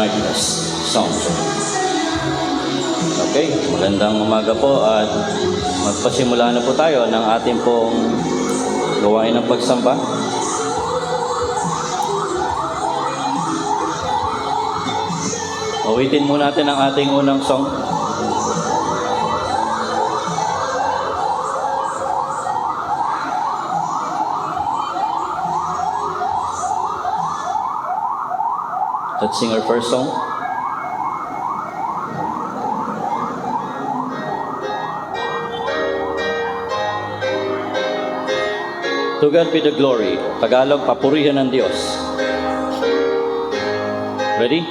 Martinez song. Okay, magandang umaga po at magpasimula na po tayo ng ating pong gawain ng pagsamba. Awitin muna natin ang ating unang song. Let's sing our first song. To God be the glory. Tagalog, papurihan ng Diyos. Ready?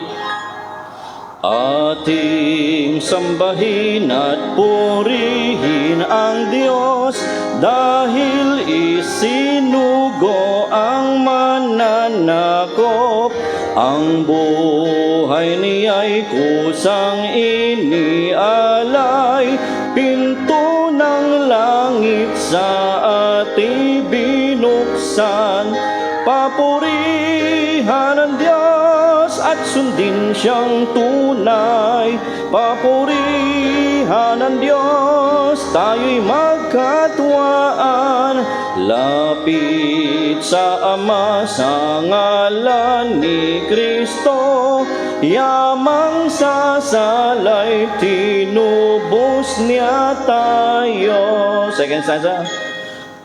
Ating sambahin at purihin ang Diyos dahil isinugo ang mananakop. Ang buhay niya'y kusang inialay, pinto ng langit sa ating binuksan. Papurihan ang Diyos at sundin siyang tunay. Papurihan ang Diyos, tayo'y magkatuwaan. Lapit sa Ama sa ngalan ni Kristo, yamang sasalay, tinubos niya tayo. Second stanza.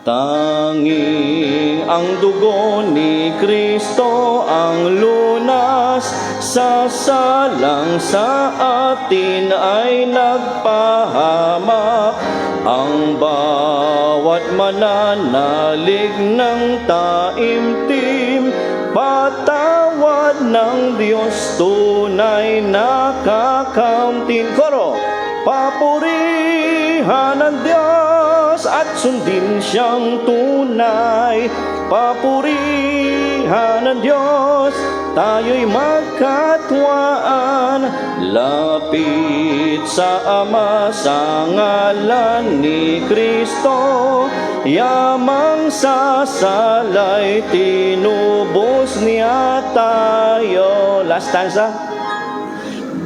Tanging ang dugo ni Kristo ang lunas, sasalang sa atin ay nagpahamak. Ang bawat mananalig ng taimtim, patawad ng Diyos tunay nakakauntin. Koro, papurihan ang Diyos at sundin siyang tunay. Papurihan ang Diyos, tayo'y magkatuwaan. Lapit sa Ama sa ngalan ni Kristo, yamang sasalay, tinubos niya tayo. Last stanza.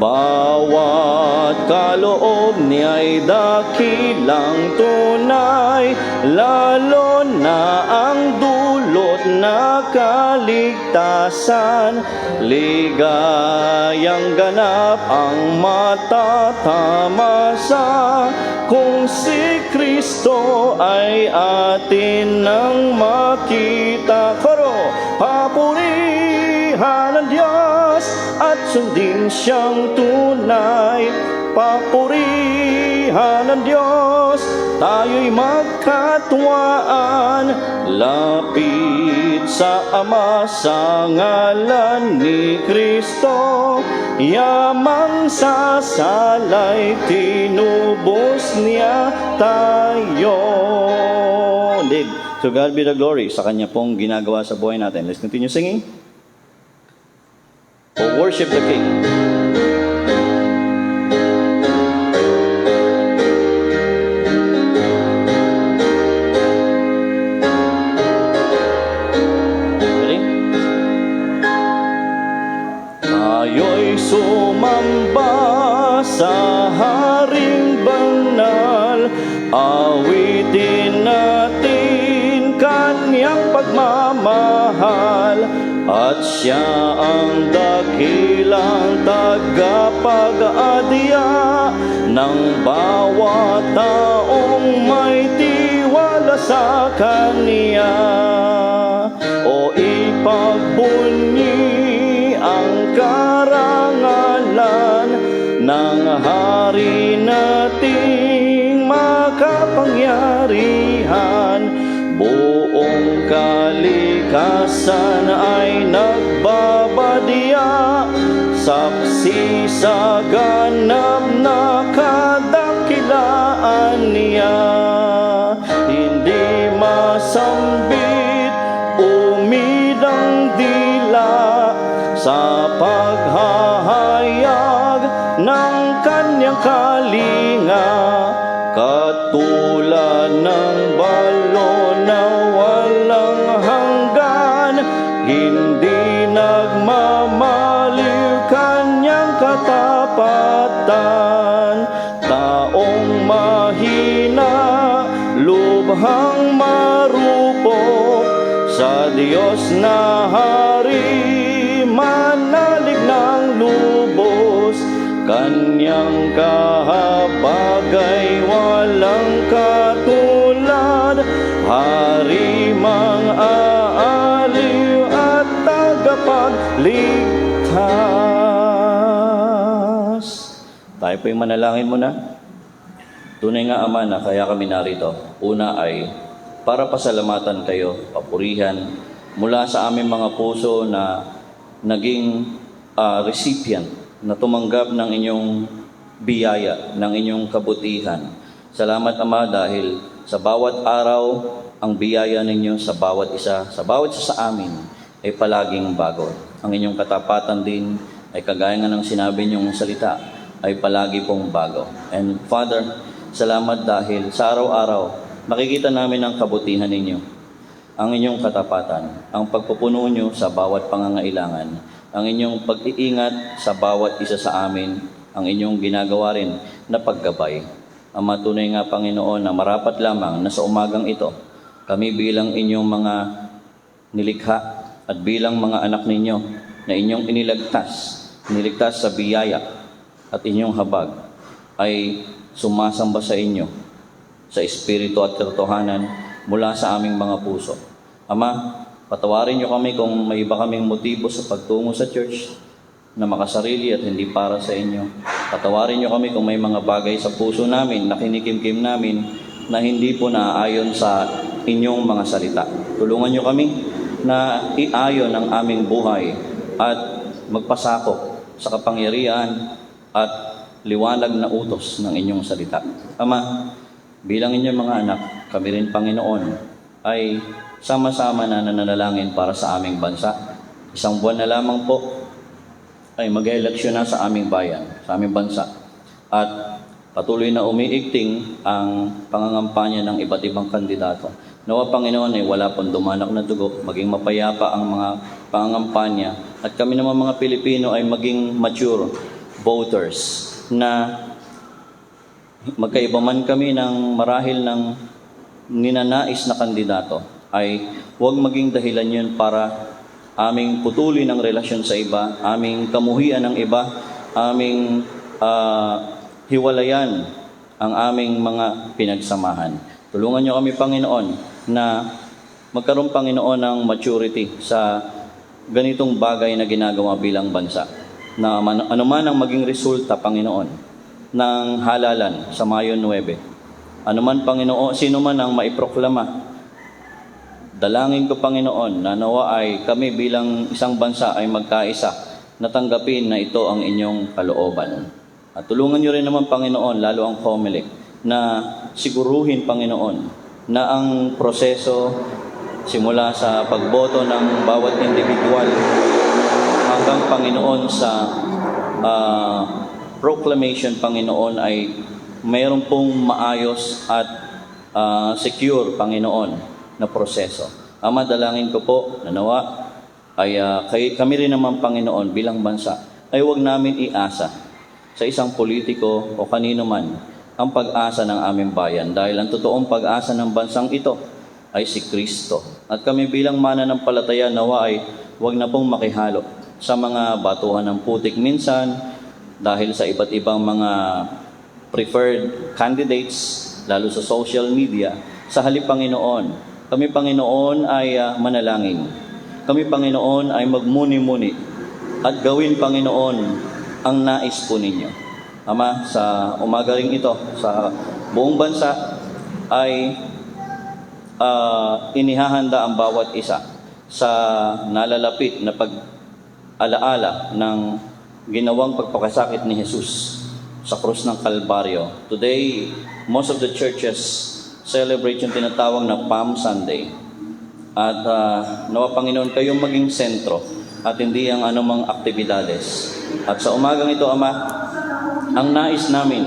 Bawat kaloob niya'y dakilang tunay, lalo na ang dulot na kaligtasan. Ligayang ganap ang matatamasa kung si Kristo ay atin nang makita. Koro, papurihan ang Diyos at sundin siyang tunay. Papurihan ang Diyos, tayo'y magkatuwaan. Lapit sa Ama sa ngalan ni Kristo, yamang sasalay, tinubos niya tayo. To God be the glory sa Kanya pong ginagawa sa buhay natin. Let's continue singing. Worship the King. Ready? Tayo'y sumamba sa Haring Banal, awitin natin Kanyang pagmamahal. At siya ang dakilang tagapag-adya ng bawat taong may tiwala sa Kanya. O ipagbunyi ang karangalan ng Hari nating makapangyarihan. Buong kalikasan ay nagbabadya, saksi sa ganap na kadakilaan niya. Hindi masambit, umidang dila sa paghahayag ng Kanyang kalinga. Katulad ng balon na walang hanggan, hindi nagmamaliw Kanya ang marupok sa Diyos na hari, manalig ng lubos, Kanyang kahabag ay walang katulad, hari mang aaliw at tagapagligtas. Tayo po'y manalangin muna. Tunay nga, Ama, na kaya kami narito. Una ay para pasalamatan kayo, papurihan mula sa aming mga puso na naging recipient, na tumanggap ng inyong biyaya, ng inyong kabutihan. Salamat, Ama, dahil sa bawat araw, ang biyaya ninyo sa bawat isa sa amin ay palaging bago. Ang inyong katapatan din ay kagaya nga ng sinabi niyong salita, ay palagi pong bago. And Father, salamat dahil sa araw-araw, makikita namin ang kabutihan ninyo, ang inyong katapatan, ang pagpupuno nyo sa bawat pangangailangan, ang inyong pag-iingat sa bawat isa sa amin, ang inyong ginagawa rin na paggabay. Ama, tunay nga, Panginoon, na marapat lamang na sa umagang ito, kami bilang inyong mga nilikha at bilang mga anak ninyo na inyong niligtas sa biyaya at inyong habag, ay sumasamba sa inyo sa espiritu at katotohanan mula sa aming mga puso. Ama, patawarin niyo kami kung may iba kaming motibo sa pagtungo sa church na makasarili at hindi para sa inyo. Patawarin niyo kami kung may mga bagay sa puso namin na kinikimkim namin na hindi po naaayon sa inyong mga salita. Tulungan niyo kami na iayon ang aming buhay at magpasakop sa kapangyarihan at liwanag na utos ng inyong salita. Ama, bilang inyong mga anak, kami rin, Panginoon, ay sama-sama na nananalangin para sa aming bansa. Isang buwan na lamang po ay mag-eleksyon na sa aming bayan, sa aming bansa. At patuloy na umiigting ang pangangampanya ng iba't ibang kandidato. Nawa, Panginoon, ay wala pong dumanak na dugo, maging mapayapa ang mga pangangampanya. At kami naman mga Pilipino ay maging mature voters na magkaiba man kami ng marahil ng ninanais na kandidato, ay huwag maging dahilan yun para aming putulin ang relasyon sa iba, aming kamuhian ng iba, aming hiwalayan ang aming mga pinagsamahan. Tulungan niyo kami, Panginoon, na magkaroon, Panginoon, ng maturity sa ganitong bagay na ginagawa bilang bansa. Na anuman ang maging resulta, Panginoon, ng halalan sa Mayo 9. Anuman, Panginoon, sino man ang maiproklama, dalangin ko, Panginoon, na nawa ay kami bilang isang bansa ay magkaisa, natanggapin na ito ang inyong kalooban. At tulungan niyo rin naman, Panginoon, lalo ang COMELEC, na siguruhin, Panginoon, na ang proseso simula sa pagboto ng bawat individual hanggang, Panginoon, sa proclamation, Panginoon, ay mayroon pong maayos at secure, Panginoon, na proseso. Ama, dalangin ko po na nawa ay kami rin naman, Panginoon, bilang bansa, ay huwag namin iasa sa isang politiko o kanino man ang pag-asa ng aming bayan, dahil ang totoong pag-asa ng bansang ito ay si Kristo. At kami bilang mananampalataya, nawa ay huwag na pong makihalo sa mga batuhan ng putik minsan dahil sa iba't ibang mga preferred candidates, lalo sa social media. Sa halip, Panginoon, kami, Panginoon, ay manalangin. Kami, Panginoon, ay magmuni-muni at gawin, Panginoon, ang nais po ninyo. Ama, sa umaga ring ito, sa buong bansa, ay inihahanda ang bawat isa sa nalalapit na pag-alaala ng ginawang pagpakasakit ni Jesus sa krus ng Kalbaryo. Today, most of the churches celebrate yung tinatawag na Palm Sunday. At nawa, Panginoon, kayong maging sentro at hindi ang anumang aktibidades. At sa umagang ito, Ama, ang nais namin,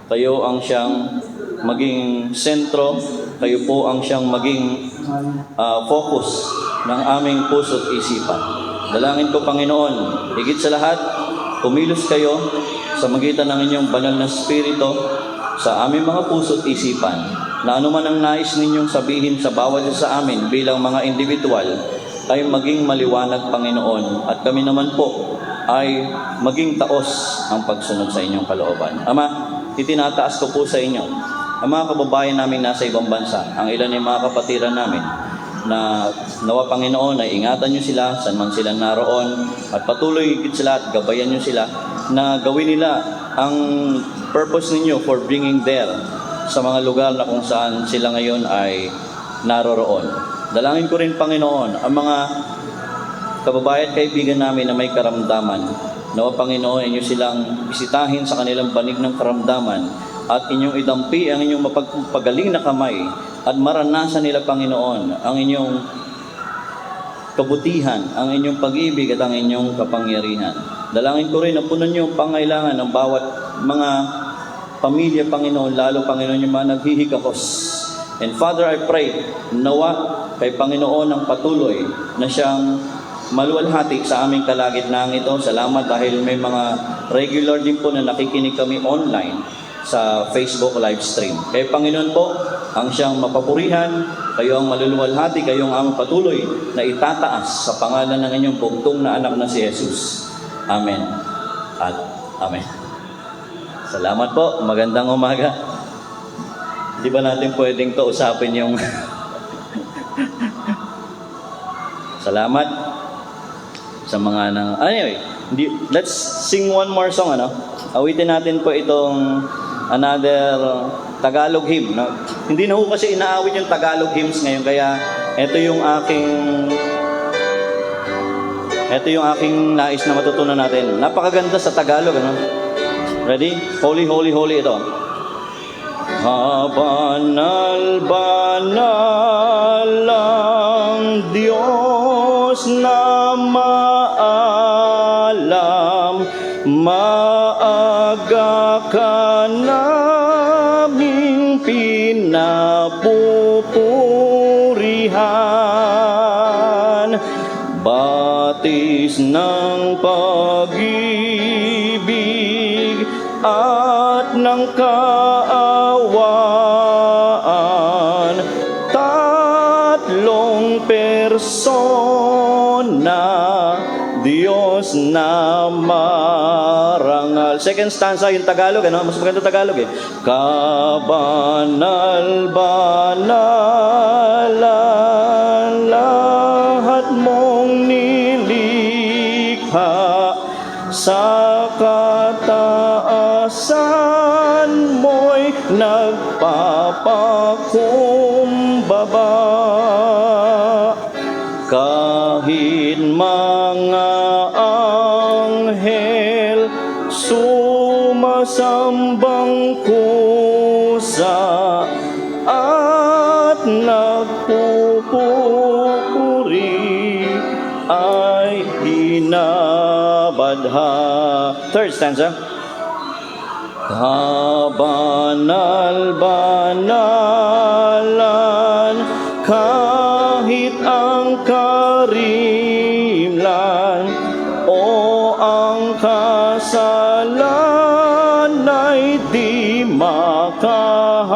kayo ang siyang maging sentro, kayo po ang siyang maging focus ng aming puso't isipan. Dalangin ko, Panginoon, higit sa lahat, kumilos kayo sa magitan ng inyong banal na spirito sa aming mga puso't isipan na anuman ang nais ninyong sabihin sa bawat isa sa amin bilang mga individual ay maging maliwanag, Panginoon, at kami naman po ay maging taos ang pagsunod sa inyong kalooban. Ama, itinataas ko po sa inyo ang mga kababayan namin nasa ibang bansa, ang ilan ay mga kapatiran namin, na nawa, Panginoon, ay ingatan nyo sila saan man sila naroon at patuloy higit sila at gabayan nyo sila na gawin nila ang purpose ninyo for bringing there sa mga lugar na kung saan sila ngayon ay naroroon. Dalangin ko rin, Panginoon, ang mga kababayan at kaibigan namin na may karamdaman. Nawa, Panginoon, inyo silang bisitahin sa kanilang banig ng karamdaman at inyong idampi ang inyong mapagpagaling na kamay at maranasan nila, Panginoon, ang inyong kabutihan, ang inyong pag-ibig at ang inyong kapangyarihan. Dalangin ko rin na punan niyo ang pangailangan ng bawat mga pamilya, Panginoon, lalo, Panginoon, yung mga naghihikahos. And Father, I pray, nawa kay Panginoon ang patuloy na siyang maluwalhati sa aming kalagitnaan ito. Salamat dahil may mga regular din po na nakikinig kami online sa Facebook live stream. Kaya Panginoon po, ang siyang mapapurihan, kayo ang maluluwalhati, kayo ang aming patuloy na itataas sa pangalan ng inyong bugtong na anak na si Jesus. Amen. At Amen. Salamat po. Magandang umaga. Di ba natin pwedeng to usapin yung salamat sa mga anyway, let's sing one more song, awitin natin po itong another Tagalog hymn. Hindi na ho kasi inaawit yung Tagalog hymns ngayon, kaya ito yung aking nais na matutunan natin. Napakaganda sa Tagalog, Ready? Holy, holy, holy ito. Banal, banal ang Diyos na maalam, maaga ka naming pinapupurihan, batis ng pag-ibig at ng kaawaan, tatlong persona, Diyos na marangal. Second stanza yung Tagalog, mas maganda Tagalog Kabanal-banalan, lahat mong nilikha, sa kataasan mo'y nagpapakumbaba. Kahit mga anghel sumasambang kusa at nagpupuri ay hinabadha. Third stanza. Kabanal-banalan, kahit ang karimlan o ang kasalan ay di makahadlang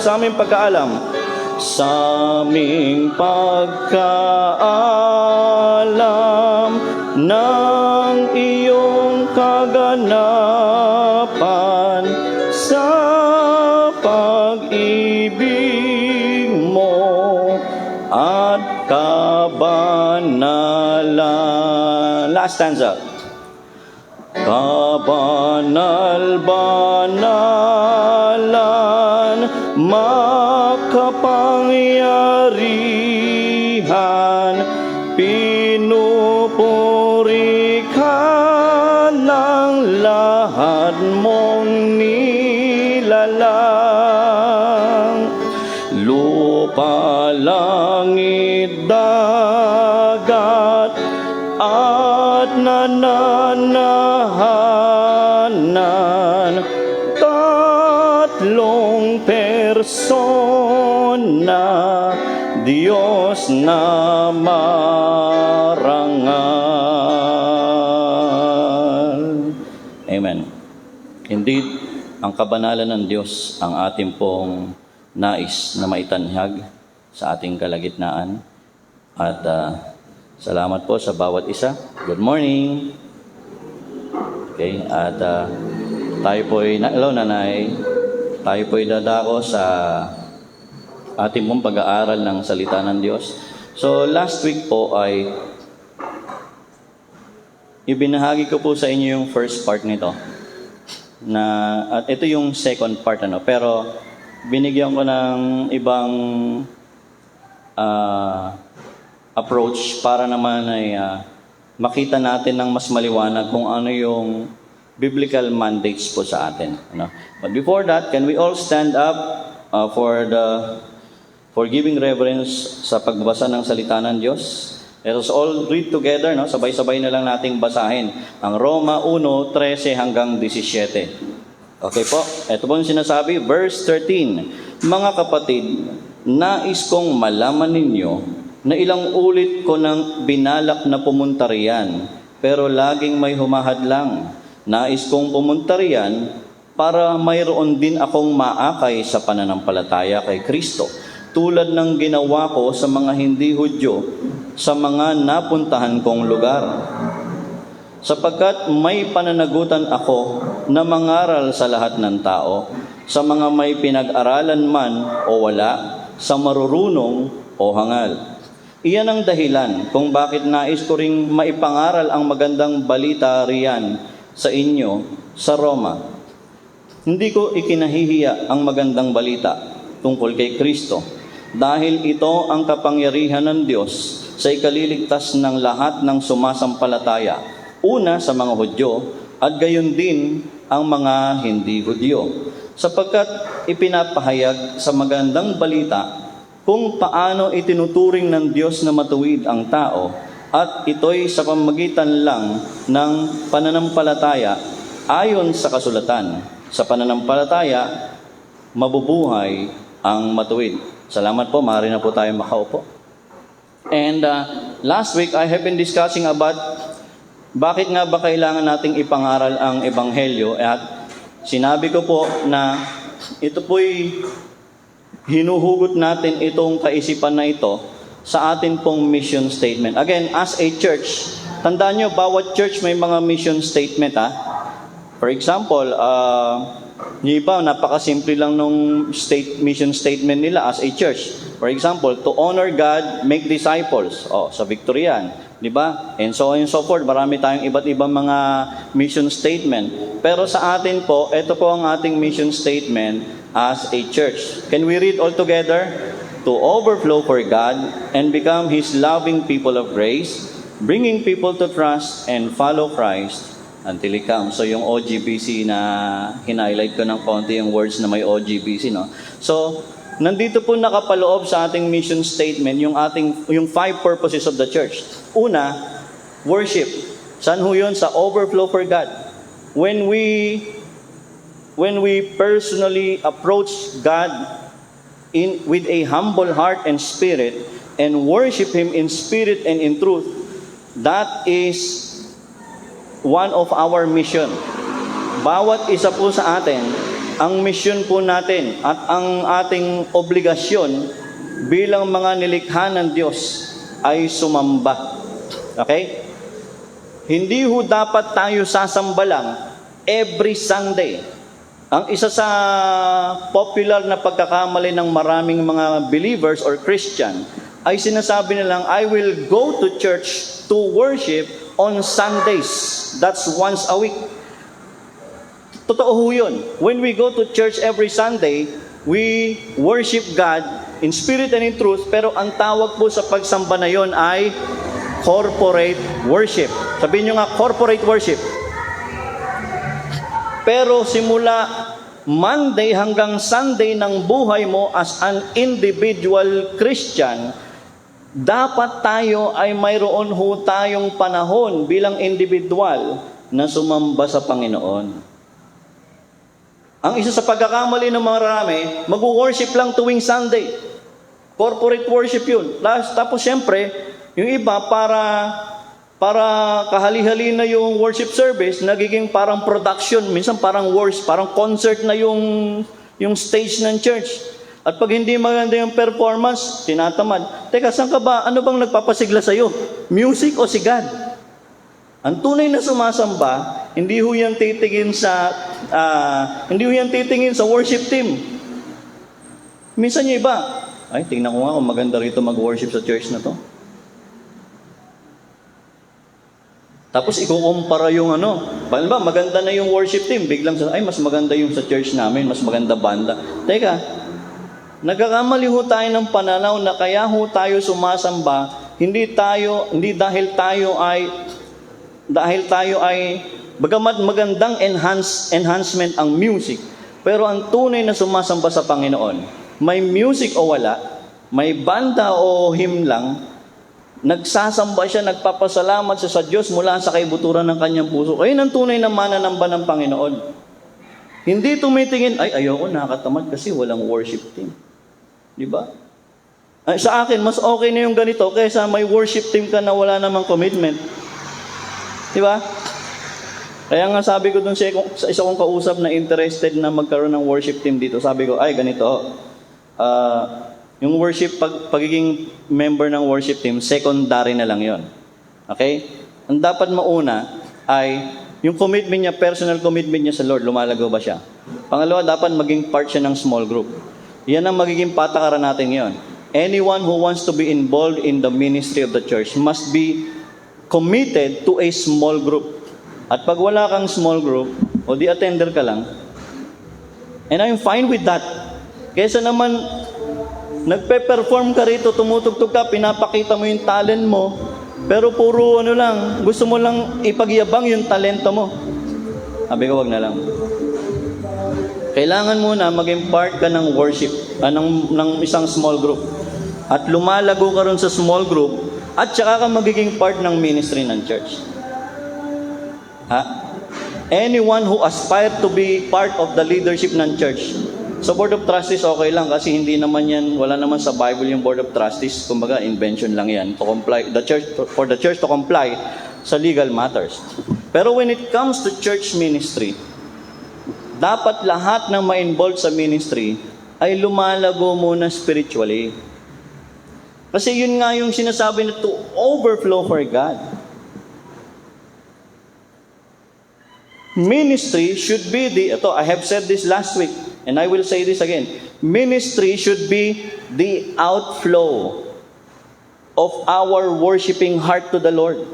sa aming pagkaalam. Sa aming pagkaalam ng iyong kaganapan, sa pag-ibig mo at kabanalan. Last stanza. Kabanal-banalan, makapangyarihan, pinupuri ka ng lahat mong nilalang. Lupa, langit, dagat at nananahanan, tatlong persona, Diyos na marangal. Amen. Indeed, ang kabanalan ng Diyos ang ating pong nais na maitanhag sa ating kalagitnaan. At salamat po sa bawat isa. Good morning! Okay, at tayo po'y, hello nanay, tayo po'y dadako sa ating pong pag-aaral ng salita ng Diyos. So last week po ay ibinahagi ko po sa inyo yung first part nito. At ito yung second part pero binigyan ko ng ibang approach para naman ay makita natin ng mas maliwanag kung ano yung biblical mandates po sa atin. But before that, can we all stand up for giving reverence sa pagbasa ng salita ng Diyos? Let us all read together, sabay-sabay na lang nating basahin ang Roma 1:13 hanggang 17. Okay po, ito po yung sinasabi, verse 13. Mga kapatid, nais kong malaman ninyo na ilang ulit ko nang binalak na pumunta riyan, pero laging may humahadlang. Nais kong pumunta riyan para mayroon din akong maakay sa pananampalataya kay Kristo, tulad ng ginawa ko sa mga hindi Hudyo sa mga napuntahan kong lugar. Sapagkat may pananagutan ako na mangaral sa lahat ng tao, sa mga may pinag-aralan man o wala, sa marurunong o hangal. Iyan ang dahilan kung bakit nais ko ring maipangaral ang magandang balita riyan sa inyo sa Roma. Hindi ko ikinahihiya ang magandang balita tungkol kay Kristo, dahil ito ang kapangyarihan ng Diyos sa ikaliligtas ng lahat ng sumasampalataya, una sa mga Hudyo at gayon din ang mga hindi Hudyo, sapagkat ipinapahayag sa magandang balita kung paano itinuturing ng Diyos na matuwid ang tao, at ito'y sa pamamagitan lang ng pananampalataya ayon sa kasulatan. Sa pananampalataya, mabubuhay ang matuwid. Salamat po, maaari na po tayo makaupo. And last week, I have been discussing about bakit nga ba kailangan nating ipangaral ang Ebanghelyo, at sinabi ko po na ito po'y hinuhugot natin itong kaisipan na ito sa atin pong mission statement. Again, as a church, tandaan nyo, bawat church may mga mission statement. For example, yung iba, napakasimple lang nung mission statement nila as a church. For example, to honor God, make disciples. Sa Victory yan, di ba? And so on and so forth. Marami tayong iba't ibang mga mission statement. Pero sa atin po, ito po ang ating mission statement as a church. Can we read all together? To overflow for God and become His loving people of grace, bringing people to trust and follow Christ until He comes. So yung OGBC na hinighlight ko ng konti yung words na may OGBC, So, nandito po nakapaloob sa ating mission statement yung 5 purposes of the church. Una, worship. Saan ho yun? Sa overflow for God. When we personally approach God with a humble heart and spirit and worship Him in spirit and in truth, that is one of our mission. Bawat isa po sa atin, ang mission po natin at ang ating obligasyon bilang mga nilikha ng Diyos ay sumamba. Okay? Hindi ho dapat tayo sasamba lang every Sunday. Ang isa sa popular na pagkakamali ng maraming mga believers or Christian ay sinasabi nilang, I will go to church to worship on Sundays. That's once a week. Totoo ho yun. When we go to church every Sunday, we worship God in spirit and in truth, pero ang tawag po sa pagsamba na yon ay corporate worship. Sabihin nyo nga, corporate worship. Pero simula Monday hanggang Sunday ng buhay mo as an individual Christian, dapat tayo ay mayroon ho tayong panahon bilang individual na sumamba sa Panginoon. Ang isa sa pagkakamali ng marami, mag-worship lang tuwing Sunday. Corporate worship yun. Tapos siyempre, yung iba para para kahali-hali na yung worship service, nagiging parang production, minsan parang parang concert na yung stage ng church. At pag hindi maganda yung performance, tinatamad. Teka, saan ka ba? Ano bang nagpapasigla sa'yo? Music o si God? Ang tunay na sumasamba, hindi ho yan titingin sa worship team. Minsan yung iba, ay, tingnan ko nga kung maganda rito mag-worship sa church na to. Tapos ikukumpara yung ba maganda na yung worship team, biglang ay mas maganda yung sa church namin, mas maganda banda. Teka, nagkakamali ho tayo ng pananaw na kaya ho tayo sumasamba, hindi dahil tayo ay bagamat magandang enhancement ang music, pero ang tunay na sumasamba sa Panginoon, may music o wala, may banda o hymn lang, nagsasamba siya, nagpapasalamat siya sa Diyos mula sa kaibuturan ng kanyang puso. Ayun ang tunay na mananamba ng Panginoon. Hindi tumitingin, ay ayoko, nakakatamad kasi walang worship team. Di ba? Ay, sa akin, mas okay na yung ganito kaysa may worship team ka na wala namang commitment. Di ba? Kaya nga sabi ko dun sa isa kong kausap na interested na magkaroon ng worship team dito, sabi ko, ay ganito, yung worship, pagiging member ng worship team, secondary na lang yon. Okay? Ang dapat mauna ay yung commitment niya, personal commitment niya sa Lord, lumalago ba siya? Pangalawa, dapat maging part siya ng small group. Yan ang magiging patakaran natin ngayon. Anyone who wants to be involved in the ministry of the church must be committed to a small group. At pag wala kang small group, o di attender ka lang, and I'm fine with that. Kesa naman, nagpe-perform ka rito, tumutugtog ka, pinapakita mo yung talent mo, pero puro lang, gusto mo lang ipagyabang yung talento mo. Sabi ko, wag na lang. Kailangan muna maging part ka ng worship, ng isang small group. At lumalago ka ron sa small group, at saka ka magiging part ng ministry ng church. Anyone who aspire to be part of the leadership ng church, sa Board of Trustees, okay lang kasi hindi naman yan, wala naman sa Bible yung Board of Trustees, kumbaga invention lang yan to comply, for the church to comply sa legal matters. Pero when it comes to church ministry, dapat lahat ng ma-involved sa ministry ay lumalago muna spiritually. Kasi yun nga yung sinasabi na to overflow for God. Ministry should be I have said this last week, and I will say this again. Ministry should be the outflow of our worshiping heart to the Lord.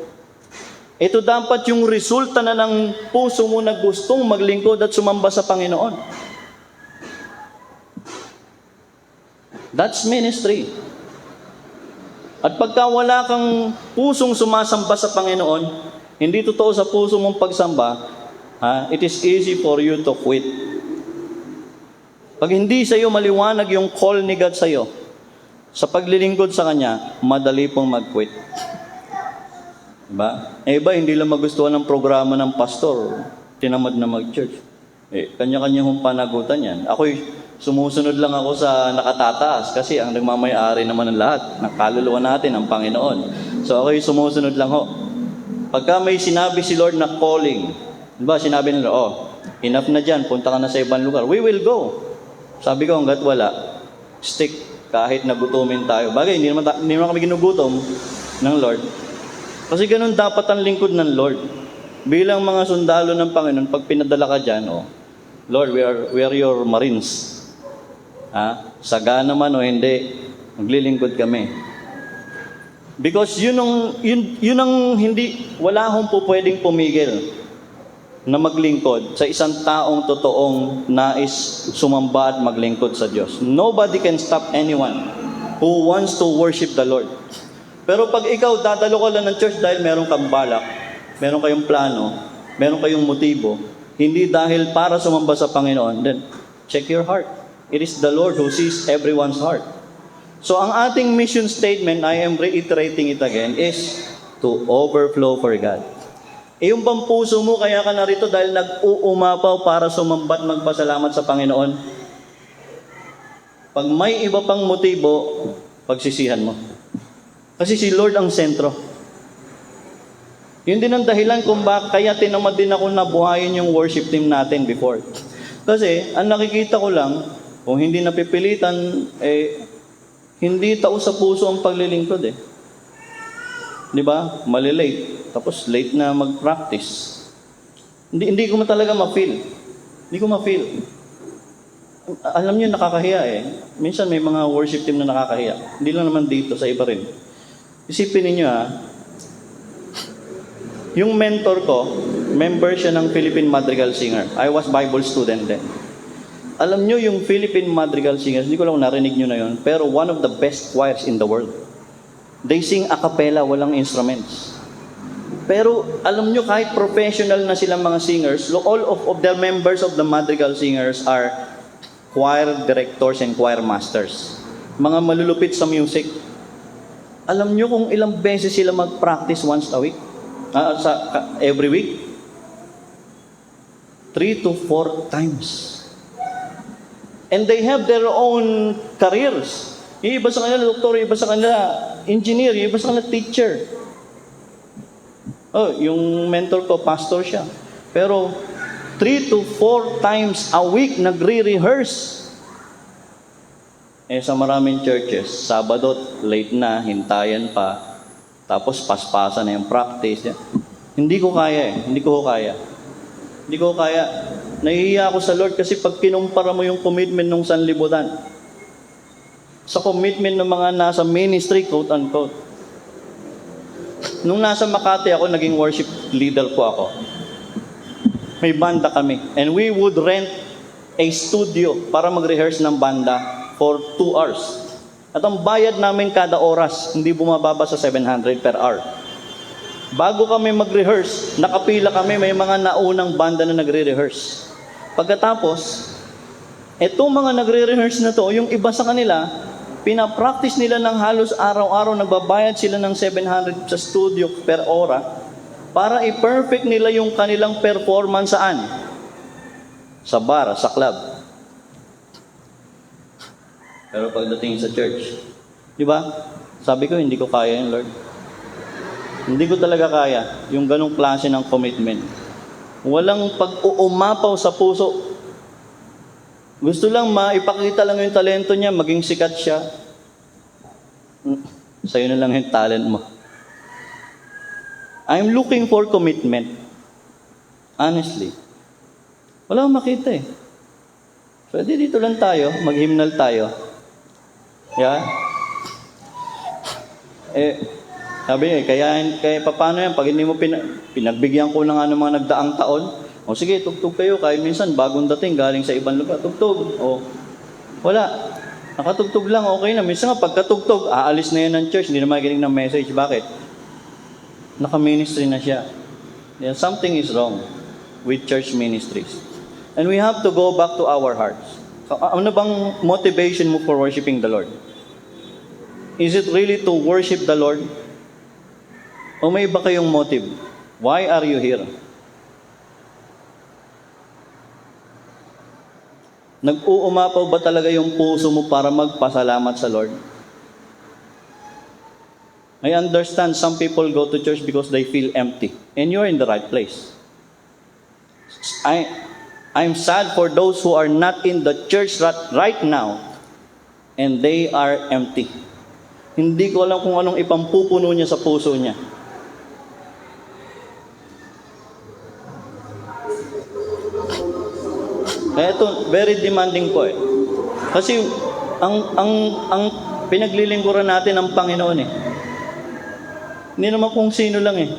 Ito dapat yung resulta na ng puso mo na gustong maglingkod at sumamba sa Panginoon. That's ministry. At pagka wala kang pusong sumasamba sa Panginoon, hindi totoo sa puso mong pagsamba, it is easy for you to quit. Pag hindi sa iyo maliwanag yung call ni God sa iyo, sa paglilingkod sa Kanya, madali pong mag-quit. Diba? Iba, hindi lang magustuhan ng programa ng pastor, tinamad na mag-church. Kanya-kanya hong panagutan yan. Ako'y sumusunod lang ako sa nakatataas kasi ang nagmamayari naman ng lahat, ng kaluluwa natin, ang Panginoon. So ako'y sumusunod lang ho. Pagka may sinabi si Lord na calling, diba, sinabi nila, enough na dyan, punta ka na sa ibang lugar. We will go. Sabi ko, hanggat wala, stick kahit nagutumin tayo. Bagay, hindi naman kami ginugutom ng Lord. Kasi ganun dapat ang lingkod ng Lord. Bilang mga sundalo ng Panginoon, pag pinadala ka dyan, Lord, we are your Marines. Sagana man o hindi, maglilingkod kami. Because yun ang hindi, wala akong po pwedeng pumigil na maglingkod sa isang taong totoong nais sumamba at maglingkod sa Diyos. Nobody can stop anyone who wants to worship the Lord. Pero pag ikaw dadalo ka lang ng church dahil meron kang balak, meron kayong plano, meron kayong motibo, hindi dahil para sumamba sa Panginoon, then check your heart. It is the Lord who sees everyone's heart. So ang ating mission statement, I am reiterating it again, is to overflow for God. Yung bang puso mo, kaya ka narito dahil nag-uumapaw para sumambat magpasalamat sa Panginoon? Pag may iba pang motibo, pagsisihan mo. Kasi si Lord ang sentro. Yun din ang dahilan kung kaya tinamad din ako na buhayin yung worship team natin before. Kasi, ang nakikita ko lang, kung hindi napipilitan, hindi tao sa puso ang paglilingkod eh. Di ba? Malilate. Tapos late na mag-practice. Hindi ko talaga ma-feel. Hindi ko ma-feel. Alam niyo, nakakahiya eh. Minsan may mga worship team na nakakahiya. Hindi lang naman dito, sa iba rin. Isipin niyo yung mentor ko, member siya ng Philippine Madrigal Singer. I was Bible student then. Alam niyo yung Philippine Madrigal Singers, hindi ko lang narinig niyo na yun, pero one of the best choirs in the world. They sing a cappella, walang instruments. Pero alam niyo, kahit professional na silang mga singers, all of the members of the Madrigal Singers are choir directors and choir masters. Mga malulupit sa music. Alam niyo kung ilang beses sila mag-practice once a week? Every week? 3 to 4 times. And they have their own careers. Yung iba sa kanila doktor, yung iba sa kanila engineer, yung iba sa kanila teacher. Yung mentor ko, pastor siya. Pero 3 to 4 times a week nagre-rehearse. Sa maraming churches, Sabado, late na, hintayan pa. Tapos paspasan na yung practice. Hindi ko kaya. Nahihiya ako sa Lord kasi pag kinumpara mo yung commitment ng sanlibutan sa commitment ng mga nasa ministry, quote-unquote. Nung nasa Makati ako, naging worship leader po ako. May banda kami. And we would rent a studio para mag-rehearse ng banda for 2 hours. At ang bayad namin kada oras, hindi bumababa sa 700 per hour. Bago kami mag-rehearse, nakapila kami, may mga naunang banda na nagre-rehearse. Pagkatapos, etong mga nagre-rehearse na to, yung iba sa kanila, pinapractice nila ng halos araw-araw, nagbabayad sila ng 700 sa studio per ora, para i-perfect nila yung kanilang performance saan? Sa bar, sa club. Pero pagdating sa church, di ba? Sabi ko, hindi ko kaya yun, Lord. Hindi ko talaga kaya yung ganong klase ng commitment. Walang pag-uumapaw sa puso. Gusto lang maipakita lang yung talento niya, maging sikat siya. Sa'yo na lang yung talent mo. I'm looking for commitment. Honestly. Wala akong makita eh. Pwede dito lang tayo, mag-hymnal tayo. Yeah? Sabi kaya paano yan? Pag hindi mo pinagbigyan ko ng mga nagdaang taon, sige, tugtog kayo. Kahit minsan, bagong dating, galing sa ibang lugar, tugtog. Wala. Nakatugtog lang, okay na. Minsan nga, pagkatugtog, aalis na yan ng church, hindi na maginig ng message. Bakit? Naka-ministry na siya. Something is wrong with church ministries. And we have to go back to our hearts. Ano bang motivation mo for worshiping the Lord? Is it really to worship the Lord? O may iba kayong motive? Why are you here? Nag-uumapaw ba talaga yung puso mo para magpasalamat sa Lord? I understand some people go to church because they feel empty. And you're in the right place. I'm sad for those who are not in the church right now and they are empty. Hindi ko alam kung anong ipampupuno niya sa puso niya. Kaya ito, very demanding po eh. Kasi ang pinaglilingkuran natin ang Panginoon eh. Hindi naman kung sino lang eh.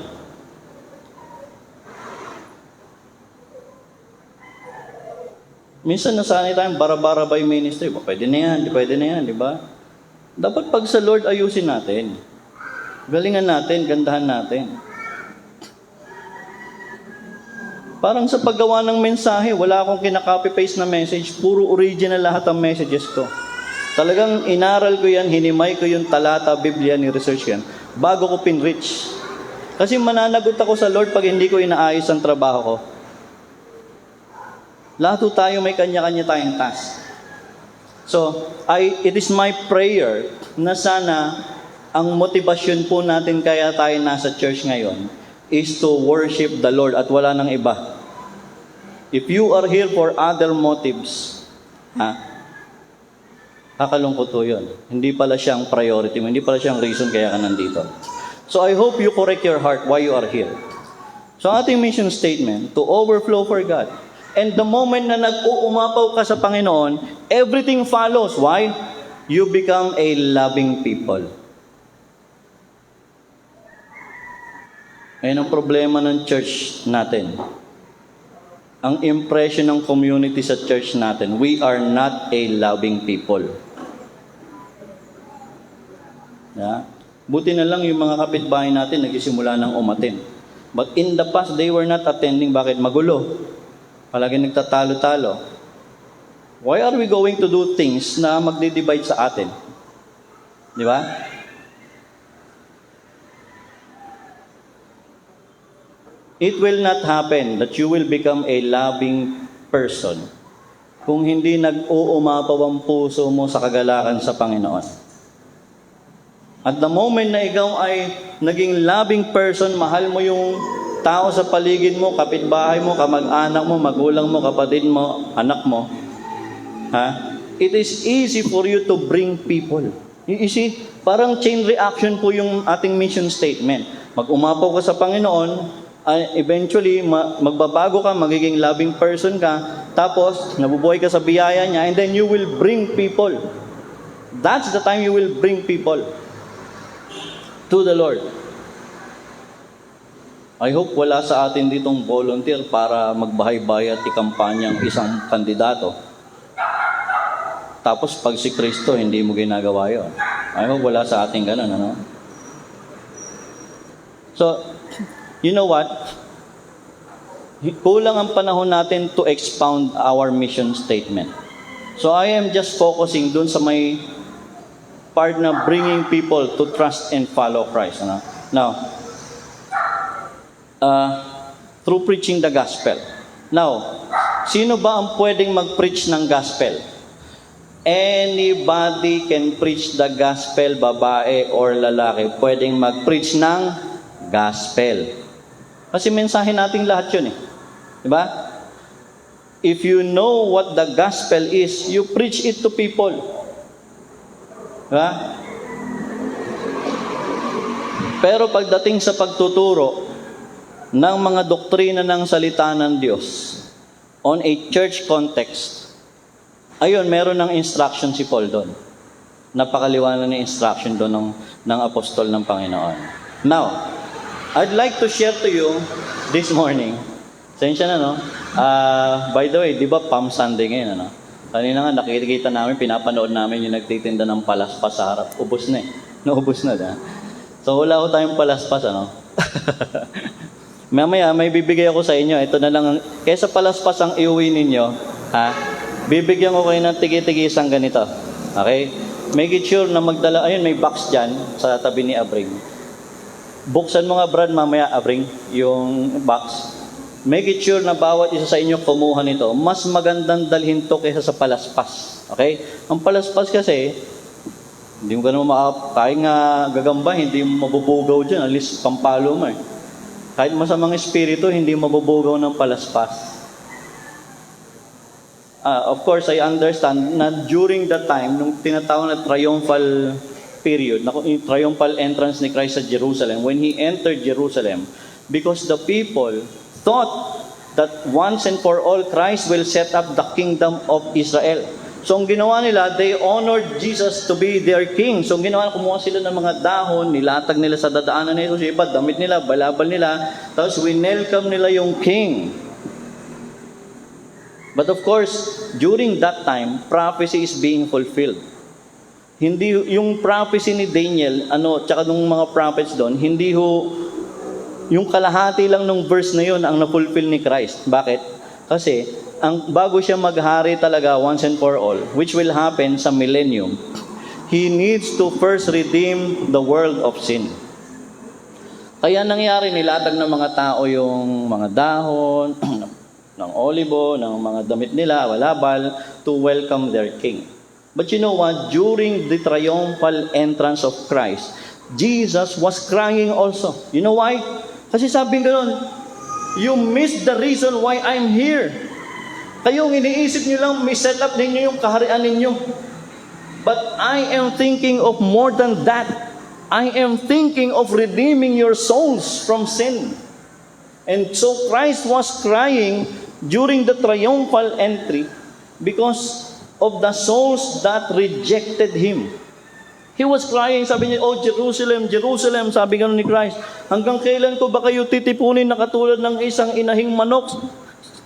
Minsan nasanay tayong bara-bara by ministry. Pwede na yan, di ba? Dapat pag sa Lord ayusin natin. Galingan natin, gandahan natin. Parang sa paggawa ng mensahe, wala akong kinaka-copy-paste na message. Puro original lahat ang messages ko. Talagang inaral ko yan, hinimay ko yung talata, Biblia, ni-research yan, bago ko pinreach. Kasi mananagot ako sa Lord pag hindi ko inaayos ang trabaho ko. Lahat tayo may kanya-kanya tayong task. So, it is my prayer na sana ang motivasyon po natin kaya tayo nasa church ngayon is to worship the Lord at wala nang iba. If you are here for other motives, kakalungkot po yun. Hindi pala siyang priority mo, hindi pala siyang reason kaya ka nandito. So I hope you correct your heart why you are here. So ating mission statement, to overflow for God. And the moment na nag-uumapaw ka sa Panginoon, everything follows. Why? You become a loving people. Ayan ang problema ng church natin. Ang impression ng community sa church natin, we are not a loving people. Yeah? Buti na lang yung mga kapitbahay natin nagsisimula ng umatin. But in the past, they were not attending. Bakit? Magulo. Palagi nagtatalo-talo. Why are we going to do things na magdi-divide sa atin? Di ba? It will not happen that you will become a loving person kung hindi nag-uumapaw ang puso mo sa kagalakan sa Panginoon. At the moment na ikaw ay naging loving person, mahal mo yung tao sa paligid mo, kapitbahay mo, kamag-anak mo, magulang mo, kapatid mo, anak mo, it is easy for you to bring people. You see, parang chain reaction po yung ating mission statement. Mag-umapaw ka sa Panginoon, eventually, magbabago ka, magiging loving person ka, tapos, nabubuhay ka sa biyaya niya, and then you will bring people. That's the time you will bring people to the Lord. I hope wala sa atin ditong volunteer para magbahay-bahay at ikampanyang isang kandidato. Tapos pag si Kristo, hindi mo ginagawa yun. I hope wala sa atin ganun, ano? So, you know what? Kulang ang panahon natin to expound our mission statement. So, I am just focusing dun sa may part na bringing people to trust and follow Christ. Ano? Now, through preaching the gospel. Now, sino ba ang pwedeng mag-preach ng gospel? Anybody can preach the gospel, babae or lalaki, pwedeng mag-preach ng gospel. Kasi mensahe nating lahat yun eh. Diba? If you know what the gospel is, you preach it to people. Diba? Pero pagdating sa pagtuturo ng mga doktrina ng salita ng Diyos on a church context, ayun, meron ng instruction si Paul doon. Napakaliwanag ng instruction doon ng apostol ng Panginoon. Now, I'd like to share to you this morning. Sensya na, no? By the way, di ba Palm Sunday ngayon, ano? Kanina nga, nakikita namin, pinapanood namin yung nagtitinda ng palaspas sa harap. Ubus na eh. Naubos na, da? So, wala ko tayong palaspas, ano? Mamaya, may bibigay ako sa inyo. Ito na lang, kaysa palaspas ang iuwi ninyo, bibigyan ko kayo ng tigi-tigisang ganito. Okay? Make it sure na magdala, ayun, may box dyan sa tabi ni Abring. Buksan mo nga, Brad, mamaya, Abring, yung box. Make it sure na bawat isa sa inyo kumuha nito. Mas magandang dalhin to kaysa sa palaspas. Okay? Ang palaspas kasi, hindi mo ganun kahit nga gagamba, hindi mo mabubugaw dyan. At least, pampalo mo eh. Kahit masamang espiritu, hindi mabubugaw ng palaspas. Of course, I understand na during that time, nung tinatawag na triumphal period, yung triumphal entrance ni Christ sa Jerusalem, when He entered Jerusalem, because the people thought that once and for all, Christ will set up the kingdom of Israel. So, ang ginawa nila, they honored Jesus to be their king. So, ang ginawa, kumuha sila ng mga dahon, nilatag nila sa dadaanan nila, so iba, damit nila, balabal nila, tapos winelcome nila yung king. But of course, during that time, prophecy is being fulfilled. Hindi, yung prophecy ni Daniel, tsaka nung mga prophets doon, hindi yung kalahati lang nung verse na yun ang na-fulfill ni Christ. Bakit? Kasi, bago siya maghari talaga once and for all, which will happen sa millennium, He needs to first redeem the world of sin. Kaya nangyari, nilatag ng mga tao yung mga dahon, ng olibo, ng mga damit nila, walabal, to welcome their king. But you know what? During the triumphal entrance of Christ, Jesus was crying also. You know why? Kasi sabi gano'n, you missed the reason why I'm here. Kayong iniisip nyo lang, may set up ninyo yung kaharian ninyo. But I am thinking of more than that. I am thinking of redeeming your souls from sin. And so Christ was crying during the triumphal entry because of the souls that rejected Him. He was crying, sabi niya, "Oh Jerusalem, Jerusalem," sabi gano'n ni Christ, "hanggang kailan ko ba kayo titipunin na katulad ng isang inahing manok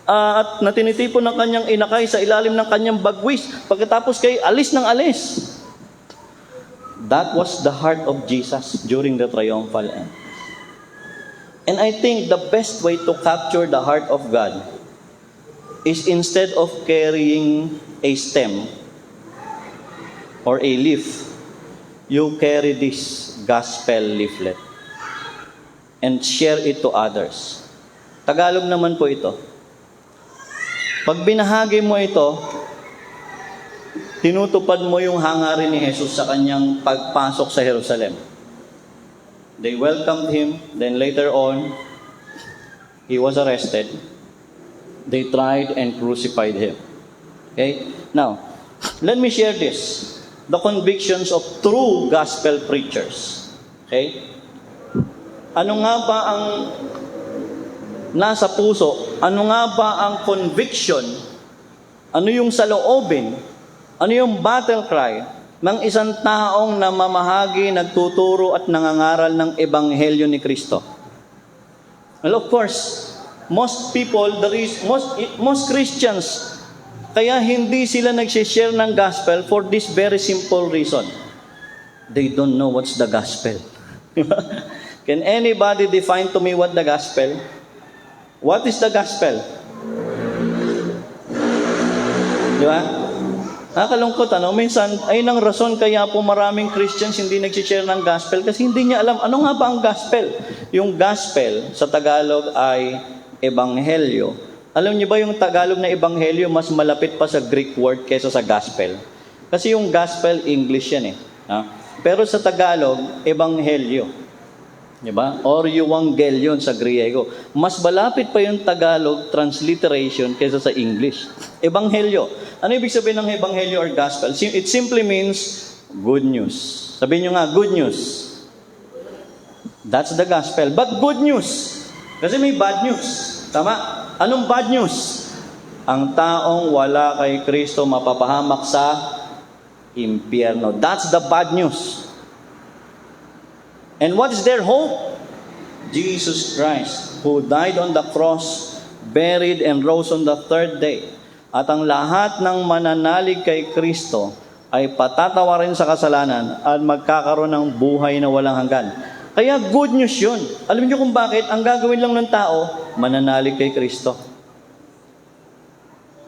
at na tinitipon ng kanyang inakay sa ilalim ng kanyang bagwis, pagkatapos kay alis ng alis." That was the heart of Jesus during the triumphal end. And I think the best way to capture the heart of God is instead of carrying a stem or a leaf, you carry this gospel leaflet and share it to others. Tagalog naman po ito. Pag binahagi mo ito, tinutupad mo yung hangarin ni Jesus sa kanyang pagpasok sa Jerusalem. They welcomed Him, then later on, He was arrested. They tried and crucified Him. Okay? Now, let me share this. The convictions of true gospel preachers. Okay? Ano nga ba ang nasa puso? Ano nga ba ang conviction? Ano yung saloobin? Ano yung battle cry ng isang taong namamahagi, nagtuturo at nangangaral ng ebanghelyo ni Kristo? Well, of course, most Christians, kaya hindi sila nagsishare ng gospel for this very simple reason. They don't know what's the gospel. Can anybody define to me what the gospel? What is the gospel? Di ba? Nakakalungkot, minsan, ay nang rason kaya po maraming Christians hindi nagsishare ng gospel kasi hindi niya alam, ano nga ba ang gospel? Yung gospel sa Tagalog ay ebanghelyo. Alam niyo ba yung Tagalog na ebanghelyo mas malapit pa sa Greek word kaysa sa gospel? Kasi yung gospel, English yan eh. Pero sa Tagalog, ebanghelyo. Di ba? Or euangelion sa Griego. Mas malapit pa yung Tagalog transliteration kaysa sa English. Ebanghelyo. Ano ibig sabihin ng ebanghelyo or gospel? It simply means good news. Sabihin niyo nga, good news. That's the gospel. But good news. Kasi may bad news. Tama? Anong bad news? Ang taong wala kay Kristo mapapahamak sa impyerno. That's the bad news. And what is their hope? Jesus Christ, who died on the cross, buried and rose on the third day. At ang lahat ng mananalig kay Kristo ay patatawarin sa kasalanan at magkakaroon ng buhay na walang hanggan. Kaya good news yun. Alam niyo kung bakit? Ang gagawin lang ng tao, mananalig kay Kristo.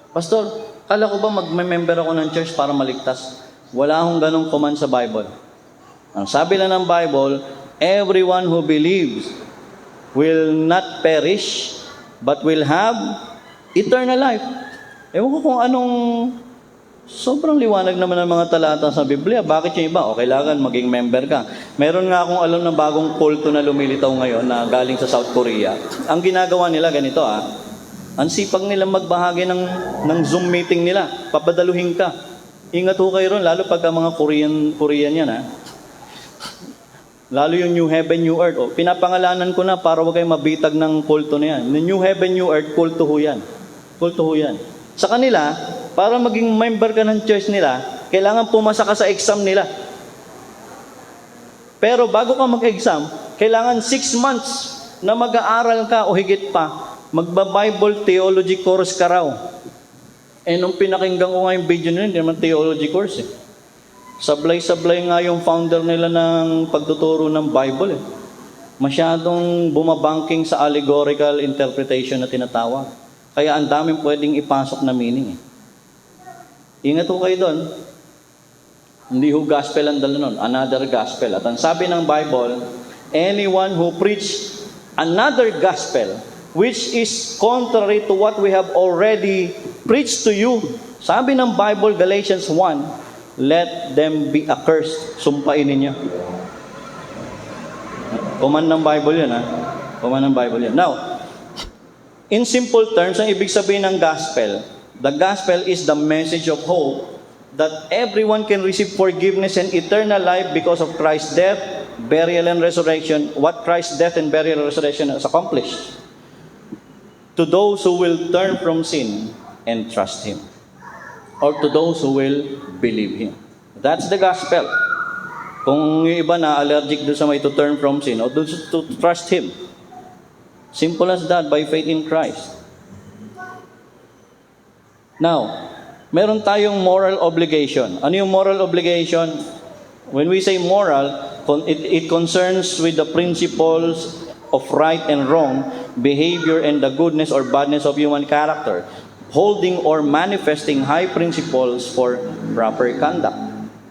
Pastor, kala ko ba mag-member ako ng church para maligtas? Wala akong ganong command sa Bible. Ang sabi lang ng Bible, everyone who believes will not perish, but will have eternal life. Ewan ko kung anong sobrang liwanag naman ng mga talata sa Biblia. Bakit yung iba? O kailangan maging member ka. Meron nga akong alam na bagong kulto na lumilitaw ngayon na galing sa South Korea. Ang ginagawa nila ganito ang sipag nila magbahagi ng Zoom meeting nila. Papadaluhin ka. Ingat ho kayo ron, lalo pagka mga Korean yan Lalo yung New Heaven, New Earth. Pinapangalanan ko na para huwag kayo mabitag ng kulto na yan. The New Heaven, New Earth, kulto ho yan. Kulto ho yan. Sa kanila, para maging member ka ng church nila, kailangan pumasa ka sa exam nila. Pero bago ka mag-exam, kailangan 6 months na mag-aaral ka o higit pa, magba-Bible theology course ka raw. Nung pinakinggan ko nga yung video nila, hindi naman theology course Sablay-sablay nga yung founder nila ng pagtuturo ng Bible Masyadong bumabanking sa allegorical interpretation na tinatawag. Kaya ang daming pwedeng ipasok na meaning Ingat ho kayo doon. Hindi ho gospel ang dala nun. Another gospel. At ang sabi ng Bible, anyone who preach another gospel, which is contrary to what we have already preached to you. Sabi ng Bible, Galatians 1, let them be accursed. Sumpain ninyo. Command ng Bible yun Kuha ng Bible yan. Now, in simple terms, ang ibig sabihin ng gospel, the gospel is the message of hope that everyone can receive forgiveness and eternal life because of Christ's death, burial, and resurrection. What Christ's death and burial and resurrection has accomplished. To those who will turn from sin and trust Him. Or to those who will believe Him. That's the gospel. Kung yung iba na allergic doon sa may to turn from sin or to trust Him. Simple as that, by faith in Christ. Now, meron tayong moral obligation. Ano yung moral obligation? When we say moral, it concerns with the principles of right and wrong, behavior and the goodness or badness of human character, holding or manifesting high principles for proper conduct.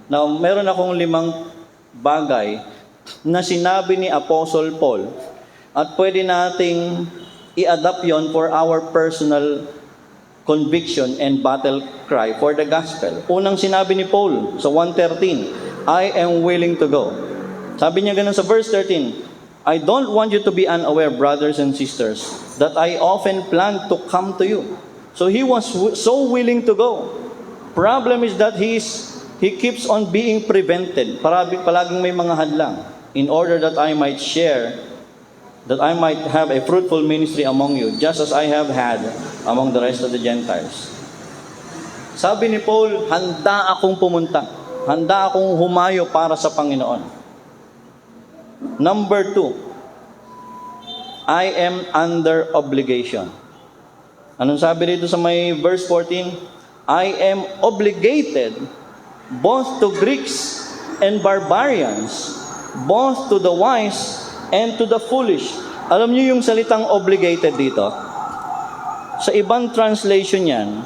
Now, meron akong 5 bagay na sinabi ni Apostle Paul at pwede nating i-adapt yon for our personal conviction and battle cry for the gospel. Unang sinabi ni Paul sa 1:13, I am willing to go. Sabi niya ganun sa verse 13, I don't want you to be unaware, brothers and sisters, that I often plan to come to you. So he was so willing to go. Problem is that he keeps on being prevented. Palaging may mga hadlang in order that I might share, that I might have a fruitful ministry among you, just as I have had among the rest of the Gentiles. Sabi ni Paul, handa akong pumunta. Handa akong humayo para sa Panginoon. Number 2, I am under obligation. Anong sabi dito sa may verse 14? I am obligated both to Greeks and barbarians, both to the wise and to the foolish. Alam niyo yung salitang obligated dito? Sa ibang translation yan,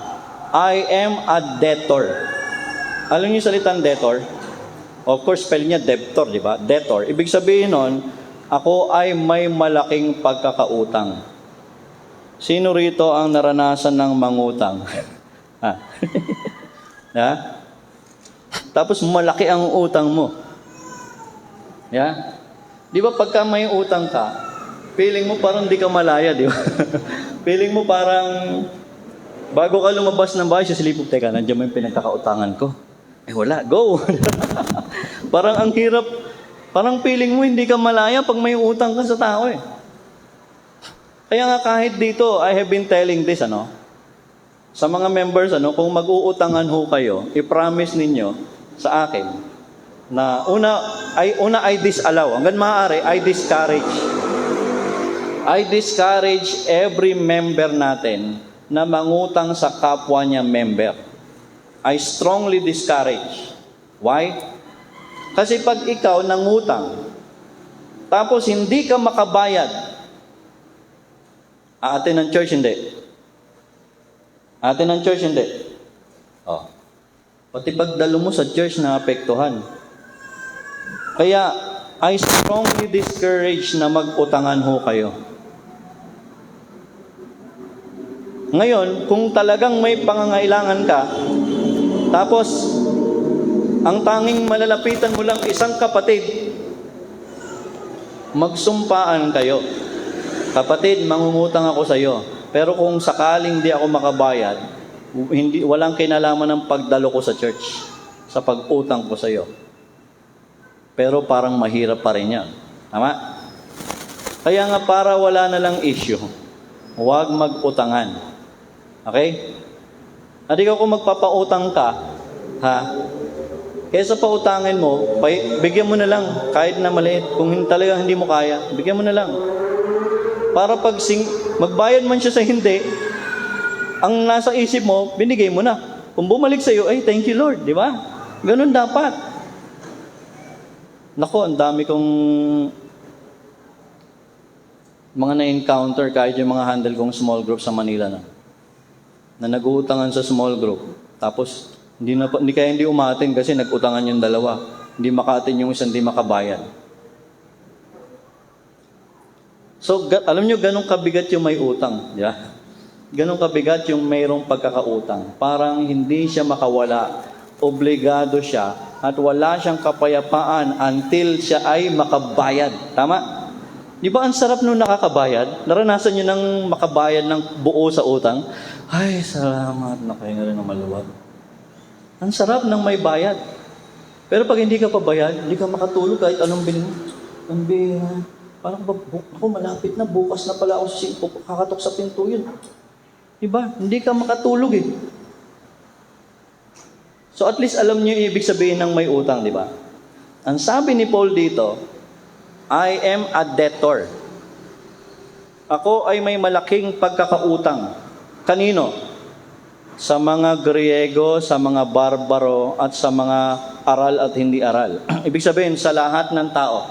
I am a debtor. Alam niyo yung salitang debtor? Of course, spell niya debtor, di ba? Debtor. Ibig sabihin nun, ako ay may malaking pagkakautang. Sino rito ang naranasan ng mangutang? Ha? Ha? Tapos malaki ang utang mo. Yeah? Di ba pagka may utang ka, feeling mo parang di ka malaya, di ba? Feeling mo parang bago ka lumabas ng bahay, sisilipog, teka, nandiyan mo yung pinagkakautangan ko. Wala, go! Parang ang hirap, parang feeling mo hindi ka malaya pag may utang ka sa tao eh. Kaya nga kahit dito, I have been telling this, sa mga members, kung mag-uutangan ho kayo, i-promise ninyo sa akin na una I disallow. Hanggang maaari, I discourage. I discourage every member natin na mangutang sa kapwa niya member. I strongly discourage. Why? Kasi pag ikaw nangutang, tapos hindi ka makabayad, aatin ng church, hindi. Aatin ng church, hindi. Oh. Pati pagdalo mo sa church na apektuhan. Kaya, I strongly discourage na mag-utangan ho kayo. Ngayon, kung talagang may pangangailangan ka, tapos, ang tanging malalapitan mo lang isang kapatid, magsumpaan kayo. Kapatid, mangungutang ako sa iyo. Pero kung sakaling di ako makabayad, walang kinalaman ng pagdalo ko sa church, sa pag-utang ko sa iyo. Pero parang mahirap pa rin yan. Tama? Kaya nga para wala na lang issue, huwag mag-utangan. Okay? At ikaw kung magpapautang ka, kesa pautangin mo, bigyan mo na lang, kahit na maliit. Kung talagang hindi mo kaya, bigyan mo na lang. Para pag magbayad man siya sa hindi, ang nasa isip mo, binigay mo na. Kung bumalik sa iyo, thank you Lord, di ba? Ganun dapat. Nako, ang dami kong mga na-encounter kahit yung mga handle kong small group sa Manila na nag-uutangan sa small group. Tapos, hindi umatin kasi nag-utangan yung dalawa. Hindi makatin yung isang, hindi makabayad. So, alam nyo, ganun kabigat yung may utang. Yeah? Ganun kabigat yung mayroong pagkakautang. Parang hindi siya makawala. Obligado siya at wala siyang kapayapaan until siya ay makabayad. Tama? Di ba ang sarap nung nakakabayad? Naranasan nyo nang makabayad ng buo sa utang? Ay, salamat, nakahinga rin ng maluwag. Ang sarap ng may bayad. Pero pag hindi ka pa bayad, hindi ka makatulog kahit anong bilhin mo. Ang bihan. Parang ba, ako malapit na, bukas na pala ako sa kakatok sa pinto yun. Diba? Hindi ka makatulog eh. So at least alam niyo yung ibig sabihin ng may utang, di ba? Ang sabi ni Paul dito, I am a debtor. Ako ay may malaking pagkakautang. Kanino? Sa mga Griego, sa mga barbaro, at sa mga aral at hindi aral. Ibig sabihin, sa lahat ng tao.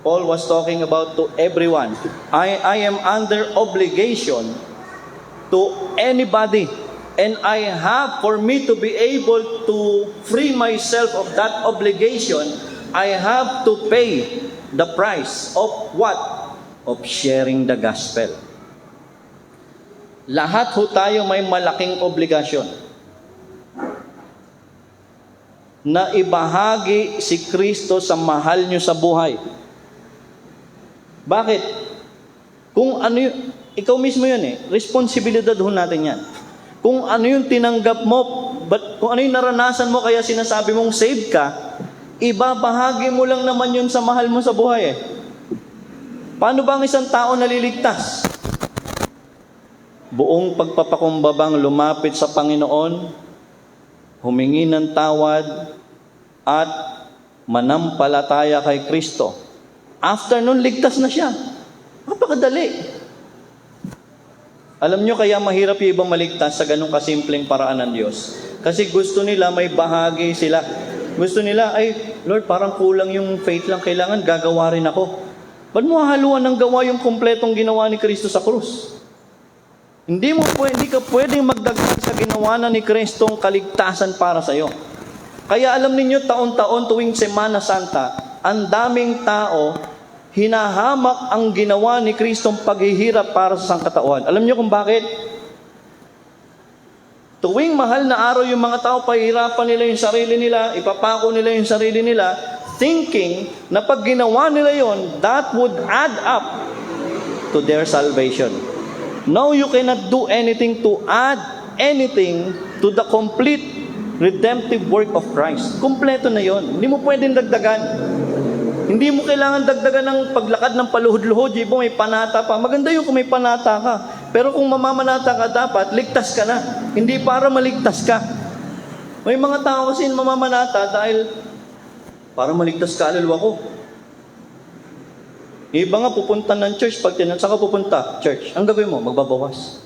Paul was talking about to everyone. I am under obligation to anybody. And I have, for me to be able to free myself of that obligation, I have to pay the price of what? Of sharing the gospel. Lahat ho tayo may malaking obligasyon na ibahagi si Kristo sa mahal nyo sa buhay. Bakit? Kung ano yun, ikaw mismo yun eh, responsibilidad ho natin yan. Kung ano yung tinanggap mo, kung ano yung naranasan mo kaya sinasabi mong saved ka, ibabahagi mo lang naman yun sa mahal mo sa buhay eh. Paano ba ang isang tao naliligtas? Buong pagpapakumbabang lumapit sa Panginoon, humingi ng tawad, at manampalataya kay Kristo. After nun, ligtas na siya. Napakadali. Alam nyo kaya mahirap yung ibang maligtas sa ganung kasimpleng paraan ng Diyos. Kasi gusto nila may bahagi sila. Gusto nila, ay, Lord, parang kulang yung faith lang. Kailangan gagawa rin ako. Ba't mo haluan ng gawa yung kompletong ginawa ni Kristo sa krus? Hindi ka pwedeng magdagdag sa ginawa na ni Kristo ang kaligtasan para sa iyo. Kaya alam ninyo, taon-taon tuwing Semana Santa, ang daming tao hinahamak ang ginawa ni Kristong paghihirap para sa sangkatauhan. Alam niyo kung bakit? Tuwing mahal na araw yung mga tao, pahihirapan nila yung sarili nila, ipapako nila yung sarili nila, thinking na pag ginawa nila yon, that would add up to their salvation. No, you cannot do anything to add anything to the complete redemptive work of Christ. Kumpleto na yon. Hindi mo pwedeng dagdagan. Hindi mo kailangan dagdagan ng paglakad ng paluhod-luhod. Iba may panata pa. Maganda yun kung may panata ka. Pero kung mamamanata ka, dapat ligtas ka na. Hindi para maligtas ka. May mga tao kasi mamamanata dahil para maligtas ka, alulwa ko. Iba nga pupunta ng church. Pag saka pupunta, church. Ang gagawin mo? Magbabawas.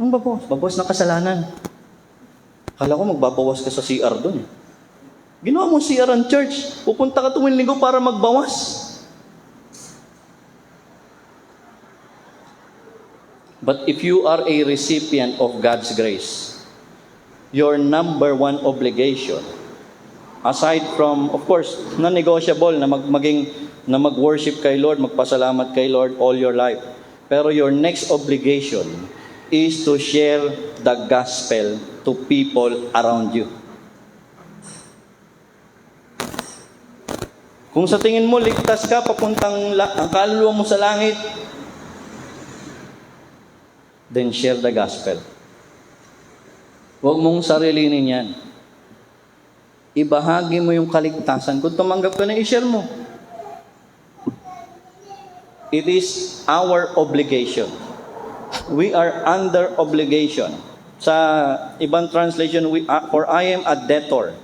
Ang babawas? Babawas ng kasalanan. Kala ko magbabawas ka sa CR doon. Ginawa mo CR ang church. Pupunta ka tuwing linggo para magbawas. But if you are a recipient of God's grace, your number one obligation, aside from, of course, non-negotiable na mag-worship kay Lord, magpasalamat kay Lord all your life. Pero your next obligation is to share the gospel to people around you. Kung sa tingin mo, ligtas ka, papuntang ang kaluluwa mo sa langit, then share the gospel. Huwag mong sarilinin yan. Ibahagi mo yung kaligtasan. Kung tumanggap ka na, i-share mo. It is our obligation. We are under obligation. Sa ibang translation, for I am a debtor.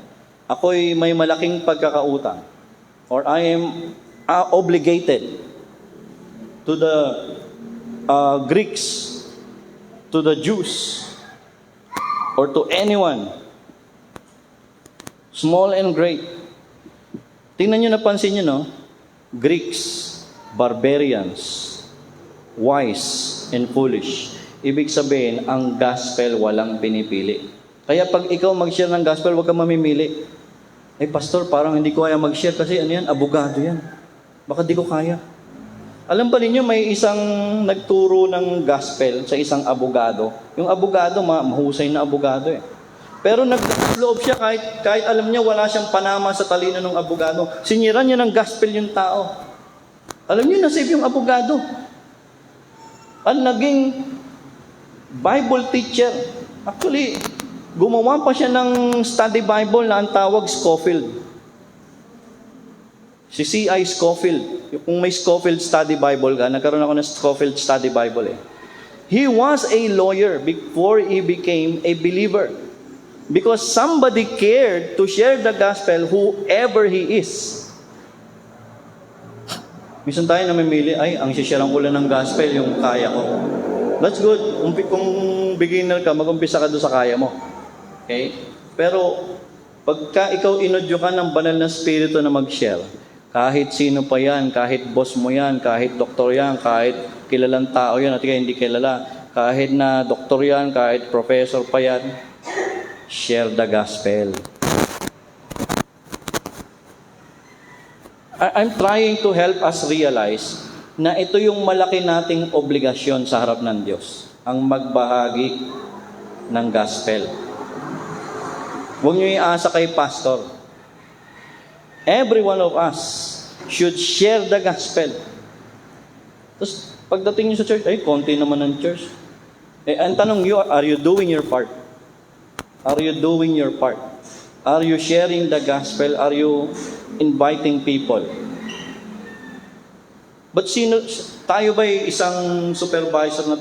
Ako'y may malaking pagkakautang. Or I am obligated to the Greeks, to the Jews, or to anyone, small and great. Tingnan nyo, napansin nyo, no? Greeks, barbarians, wise and foolish. Ibig sabihin, ang gospel walang pinipili. Kaya pag ikaw mag-share ng gospel, huwag kang mamimili. Ay, pastor, parang hindi ko kaya mag-share kasi ano yan, abogado yan. Baka di ko kaya. Alam ba ninyo, may isang nagturo ng gospel sa isang abogado. Yung abogado, mahusay na abogado eh. Pero nag-loob siya kahit alam niya wala siyang panama sa talino ng abogado. Sinira niya ng gospel yung tao. Alam niyo, nasave yung abogado. Ang naging Bible teacher. Actually, gumawa pa siya ng study Bible na ang tawag Scofield. Si C.I. Scofield. Kung may Scofield study Bible ka, nagkaroon ako ng Scofield study Bible eh. He was a lawyer before he became a believer. Because somebody cared to share the gospel whoever he is. Minsan tayo namimili, ay, ang sisharean ko lang ng gospel, yung kaya ko. That's good. Kung beginner ka, mag-umpisa ka doon sa kaya mo. Okay? Pero, pagka ikaw inodyo ka ng banal na spirito na mag-share, kahit sino pa yan, kahit boss mo yan, kahit doktor yan, kahit kilalang tao yan, at kaya hindi kilala, kahit na doktor yan, kahit professor pa yan, share the gospel. I'm trying to help us realize na ito yung malaki nating obligasyon sa harap ng Diyos, ang magbahagi ng gospel. Huwag niyo iasa kay pastor. Every one of us should share the gospel. Tapos, pagdating niyo sa church, ay, konti naman ng church. Ang tanong niyo, are you doing your part? Are you doing your part? Are you sharing the gospel? Are you inviting people? But tayo ba'y isang supervisor na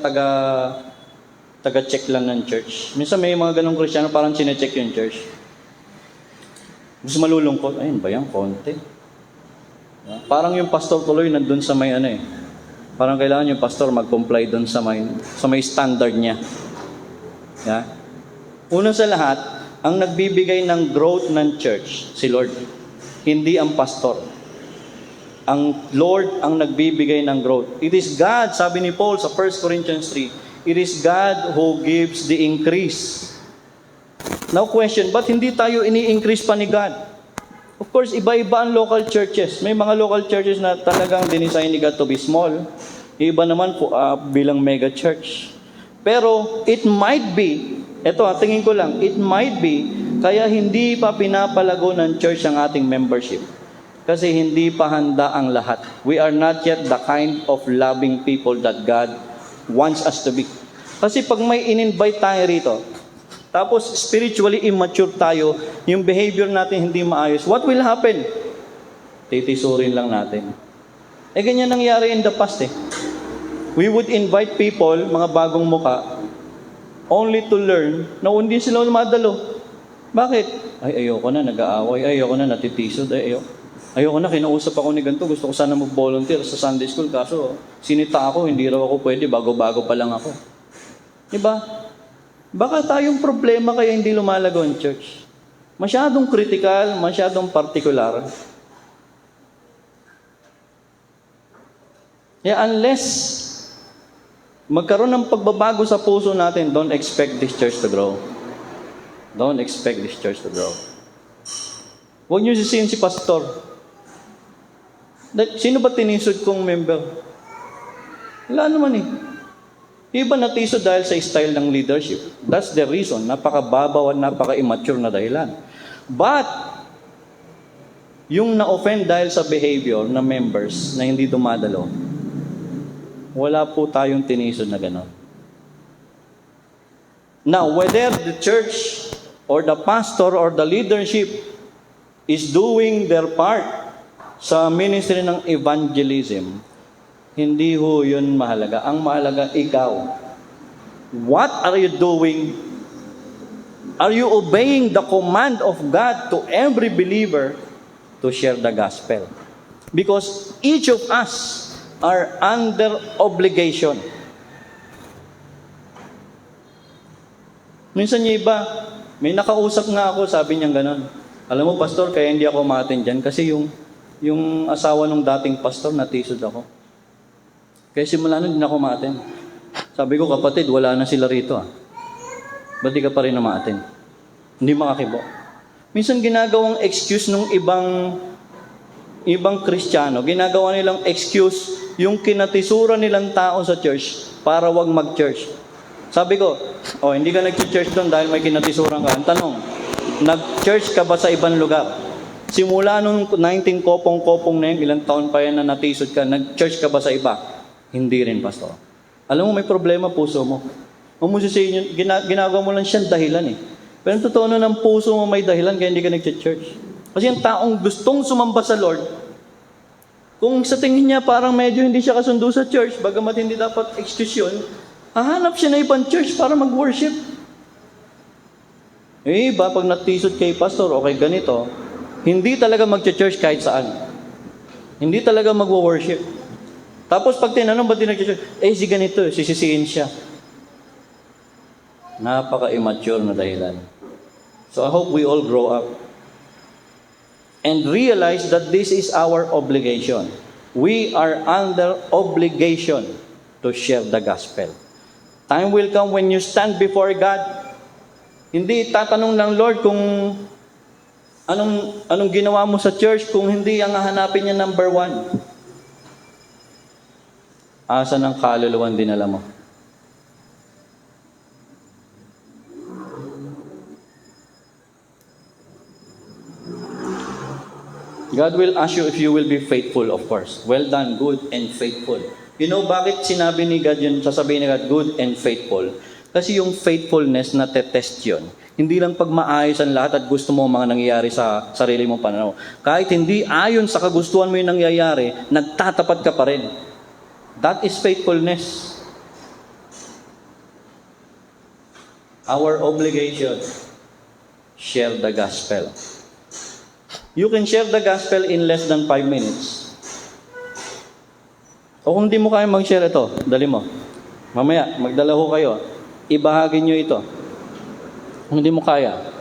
taga-check lang ng church? Minsan may mga ganong Kristiyano parang sine-check yung church. Gusto malulungkot, ayun ba yan, konti. Parang yung pastor tuloy nandun sa may parang kailangan yung pastor mag-comply dun sa may standard niya. Yeah? Una sa lahat, ang nagbibigay ng growth ng church, si Lord. Hindi ang pastor. Ang Lord ang nagbibigay ng growth. It is God, sabi ni Paul sa 1 Corinthians 3, it is God who gives the increase. Now question, ba't hindi tayo ini-increase pa ni God? Of course, iba-iba ang local churches. May mga local churches na talagang dinisign ni God to be small. Iba naman po bilang mega church. Pero it might be, tingin ko lang, it might be, kaya hindi pa pinapalago ng church ang ating membership. Kasi hindi pa handa ang lahat. We are not yet the kind of loving people that God wants us to be. Kasi pag may in-invite tayo rito, tapos spiritually immature tayo, yung behavior natin hindi maayos, what will happen? Titisurin lang natin. Ganyan nangyari in the past We would invite people, mga bagong muka, only to learn na hindi sila madalo. Bakit? Ayoko na, nag-aaway. Ayoko na, natitisod. Ayoko na, kinausap ako ni ganito. Gusto ko sana mag-volunteer sa Sunday school. Kaso, sinita ako, hindi raw ako pwede. Bago-bago pa lang ako. Diba? Baka tayong problema kaya hindi lumalago ang church. Masyadong critical, masyadong particular. Unless magkaroon ng pagbabago sa puso natin, don't expect this church to grow. Don't expect this church to grow. Huwag niyo sisihin si pastor. Sino ba tinisod kong member? Wala naman Iba natisod dahil sa style ng leadership. That's the reason. Napakababaw at napaka-immature na dahilan. But, yung na-offend dahil sa behavior ng members na hindi dumadalo, wala po tayong tinisod na gano'n. Now, whether the church or the pastor or the leadership is doing their part sa ministry ng evangelism, hindi ho yun mahalaga. Ang mahalaga, ikaw. What are you doing? Are you obeying the command of God to every believer to share the gospel? Because each of us are under obligation. Minsan yung iba, may nakausap nga ako, sabi niya gano'n. Alam mo, pastor, kaya hindi ako ma-attend dyan kasi yung asawa ng dating pastor, natisod ako. Kaya simula nun, hindi ako ma-attend. Sabi ko, kapatid, wala na sila rito. Ba't di ka pa rin na ma-attend? Hindi makakibo. Minsan ginagawang excuse ng ibang Kristiyano, ginagawa nilang excuse yung kinatisura nilang tao sa church para wag mag-church. Sabi ko, hindi ka nag-church doon dahil may kinatisuran ka. Ang tanong, nag-church ka ba sa ibang lugar? Simula nung 19 kopong-kopong na yun, ilang taon pa yan na natisod ka, nag-church ka ba sa iba? Hindi rin, pastor. Alam mo, may problema puso mo. Kung mo sisihin yun, ginagawa mo lang siyang dahilan eh. Pero totoo nun, ang puso mo may dahilan kaya hindi ka nag-church. Kasi yung taong gustong sumamba sa Lord, kung sa tingin niya parang medyo hindi siya kasundo sa church, bagamat hindi dapat excuse yun, hahanap siya na ibang church para mag-worship. Eh, iba, pag natisod kay pastor o kay ganito, hindi talaga mag-church kahit saan. Hindi talaga mag-worship. Tapos pag tinanong, ba't di nag-church? Eh, si ganito, sisisihin siya. Napaka-immature na dahilan. So I hope we all grow up and realize that this is our obligation. We are under obligation to share the gospel. Time will come when you stand before God. Hindi tatanong ng Lord kung anong ginawa mo sa church kung hindi ang hahanapin niya number 1. Asa ng kaluluwan dinala mo? God will ask you if you will be faithful, of course. Well done, good and faithful. You know bakit sinabi ni God yun, sasabihin ni God, good and faithful? Kasi yung faithfulness na te-test yun. Hindi lang pag maayos ang lahat at gusto mo mga nangyayari sa sarili mong pananaw. Kahit hindi ayon sa kagustuhan mo yung nangyayari, nagtatapat ka pa rin. That is faithfulness. Our obligation, share the gospel. You can share the gospel in less than 5 minutes. O kung hindi mo kaya mag-share ito, dali mo. Mamaya, magdala ho kayo. Ibahagi nyo ito. Kung hindi mo kaya.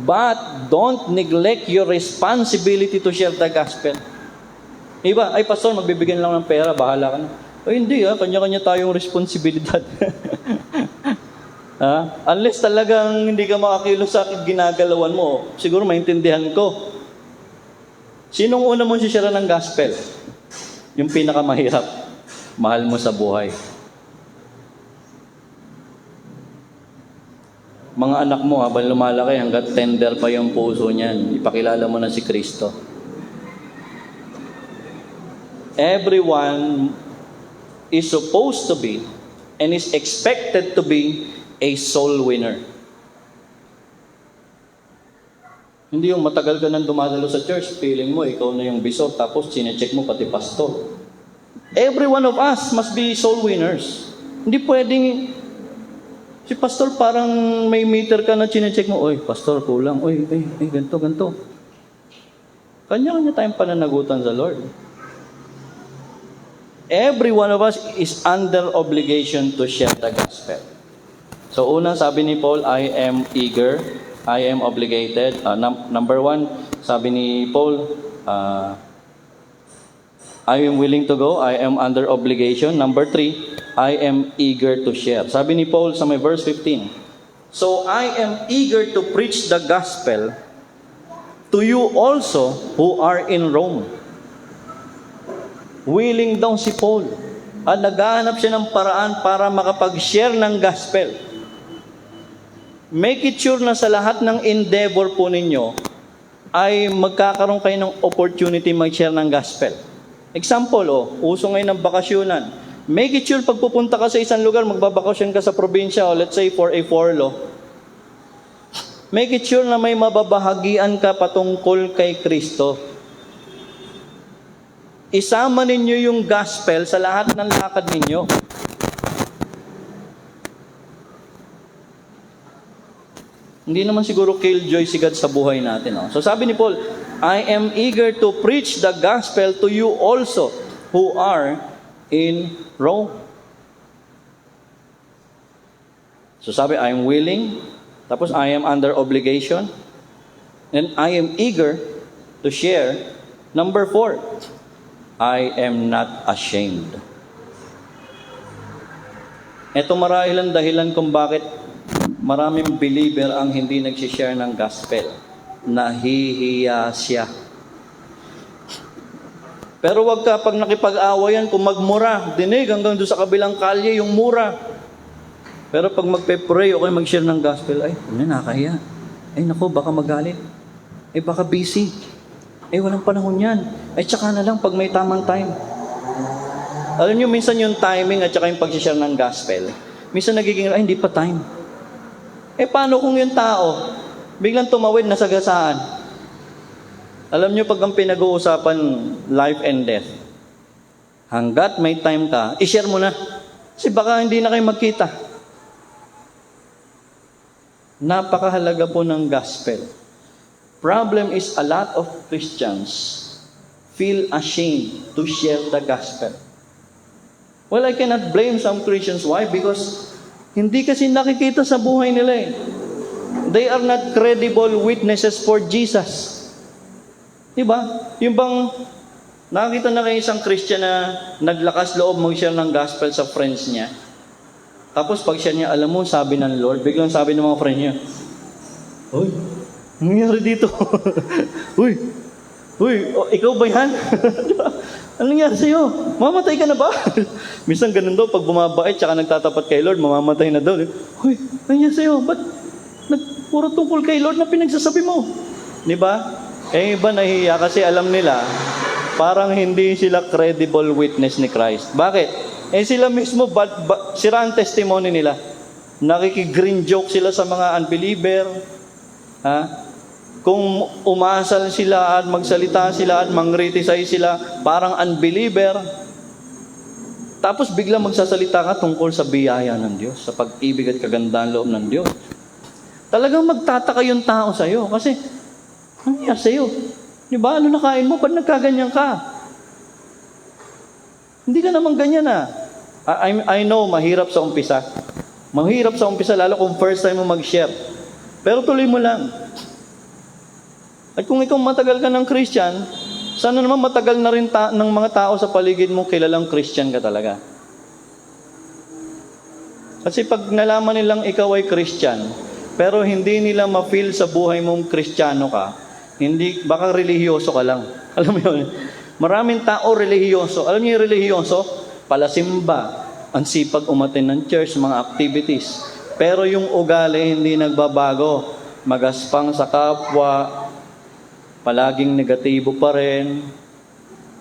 But don't neglect your responsibility to share the gospel. Iba, ay pastor, magbibigyan lang ng pera, bahala ka na. O hindi kanya-kanya tayong responsibilidad. Unless talagang hindi ka makakilos sa ginagalawan mo, siguro maintindihan ko. Sinong una mong sisira ng gospel? Yung pinakamahirap. Mahal mo sa buhay. Mga anak mo habang lumalaki hanggat tender pa yung puso niyan, ipakilala mo na si Kristo. Everyone is supposed to be and is expected to be a soul winner. Hindi yung matagal ka nang dumadalo sa church, feeling mo ikaw na yung bishop, tapos sinecheck mo pati pastor. Every one of us must be soul winners. Hindi pwedeng si pastor parang may meter ka na sinecheck mo, oy, pastor, kulang, oy, ganito. Kanya-kanya tayong pananagutan sa Lord. Every one of us is under obligation to share the gospel. So unang sabi ni Paul, I am eager, I am obligated. Number 1, sabi ni Paul, I am willing to go, I am under obligation. Number 3, I am eager to share. Sabi ni Paul sa may verse 15, so I am eager to preach the gospel to you also who are in Rome. Willing daw si Paul. At naghahanap siya ng paraan para makapag-share ng gospel. Make it sure na sa lahat ng endeavor po ninyo ay magkakaroon kayo ng opportunity mag-share ng gospel. Example, uso ngayon ng bakasyonan. Make it sure pag pupunta ka sa isang lugar, magbabakasyon ka sa probinsya, o let's say for a forlo. Make it sure na may mababahagian ka patungkol kay Kristo. Isama ninyo yung gospel sa lahat ng lakad ninyo. Hindi naman siguro killjoy si God sa buhay natin. So sabi ni Paul, I am eager to preach the gospel to you also who are in Rome. So sabi, I am willing, tapos I am under obligation, and I am eager to share. Number 4, I am not ashamed. Ito marahil ang dahilan kung bakit maraming believer ang hindi nagsishare ng gospel. Nahihiya siya. Pero wag ka pag nakipag-awayan kung magmura, dinig hanggang doon sa kabilang kalye yung mura. Pero pag magpe-pray o kayo mag-share ng gospel, ay, nakakahiya. Ay, naku, baka magalit. baka busy. Walang panahon yan. Tsaka na lang pag may tamang time. Alam nyo, minsan yung timing at tsaka yung pag-share ng gospel, minsan nagiging, hindi pa time. Paano kung yung tao, biglang tumawid na sagasaan? Alam nyo, pag ang pinag-uusapan, life and death, hanggat may time ka, i-share mo na. Kasi baka hindi na kayo magkita. Napakahalaga po ng gospel. Problem is a lot of Christians feel ashamed to share the gospel. Well, I cannot blame some Christians. Why? Because hindi kasi nakikita sa buhay nila They are not credible witnesses for Jesus. Diba? Yung bang nakakita na kayo isang Christian na naglakas loob mag-share ng gospel sa friends niya. Tapos pag share niya, alam mo, sabi ng Lord, biglang sabi ng mga friend niya, "Uy, anong nangyari dito?" Uy, ikaw ba yan? Anong nangyari sa'yo? Mamatay ka na ba? Minsan ganun daw, pag bumabait, tsaka nagtatapat kay Lord, mamamatay na daw. Uy, anong nangyari sa'yo? Ba't puro tungkol kay Lord na pinagsasabi mo? Diba? Iba nahihiya kasi alam nila, parang hindi sila credible witness ni Christ. Bakit? Sila mismo, sira ang testimony nila. Nakiki-green joke sila sa mga unbeliever. Kung umasal sila at magsalita sila at mang-criticize sila, parang unbeliever. Tapos biglang magsasalita ka tungkol sa biyaya ng Diyos, sa pag-ibig at kagandahan loob ng Diyos. Talagang magtataka yung tao sa'yo kasi, ano yan sa'yo? Diba? Ano nakain mo? Ba't nagkaganyan ka? Hindi ka naman ganyan I know, mahirap sa umpisa. Mahirap sa umpisa, lalo kung first time mo mag-share. Pero tuloy mo lang. At kung ikaw matagal ka ng Christian, sana naman matagal na rin ng mga tao sa paligid mo kilalang Christian ka talaga. Kasi pag nalaman nilang ikaw ay Christian, pero hindi nila ma-feel sa buhay mong Kristiyano ka, baka relihiyoso ka lang. Alam mo yun? Maraming tao relihiyoso. Alam niyo yung relihiyoso? Palasimba, ang sipag umattend ng church, mga activities. Pero yung ugali hindi nagbabago. Magaspang sa kapwa, palaging negatibo pa rin.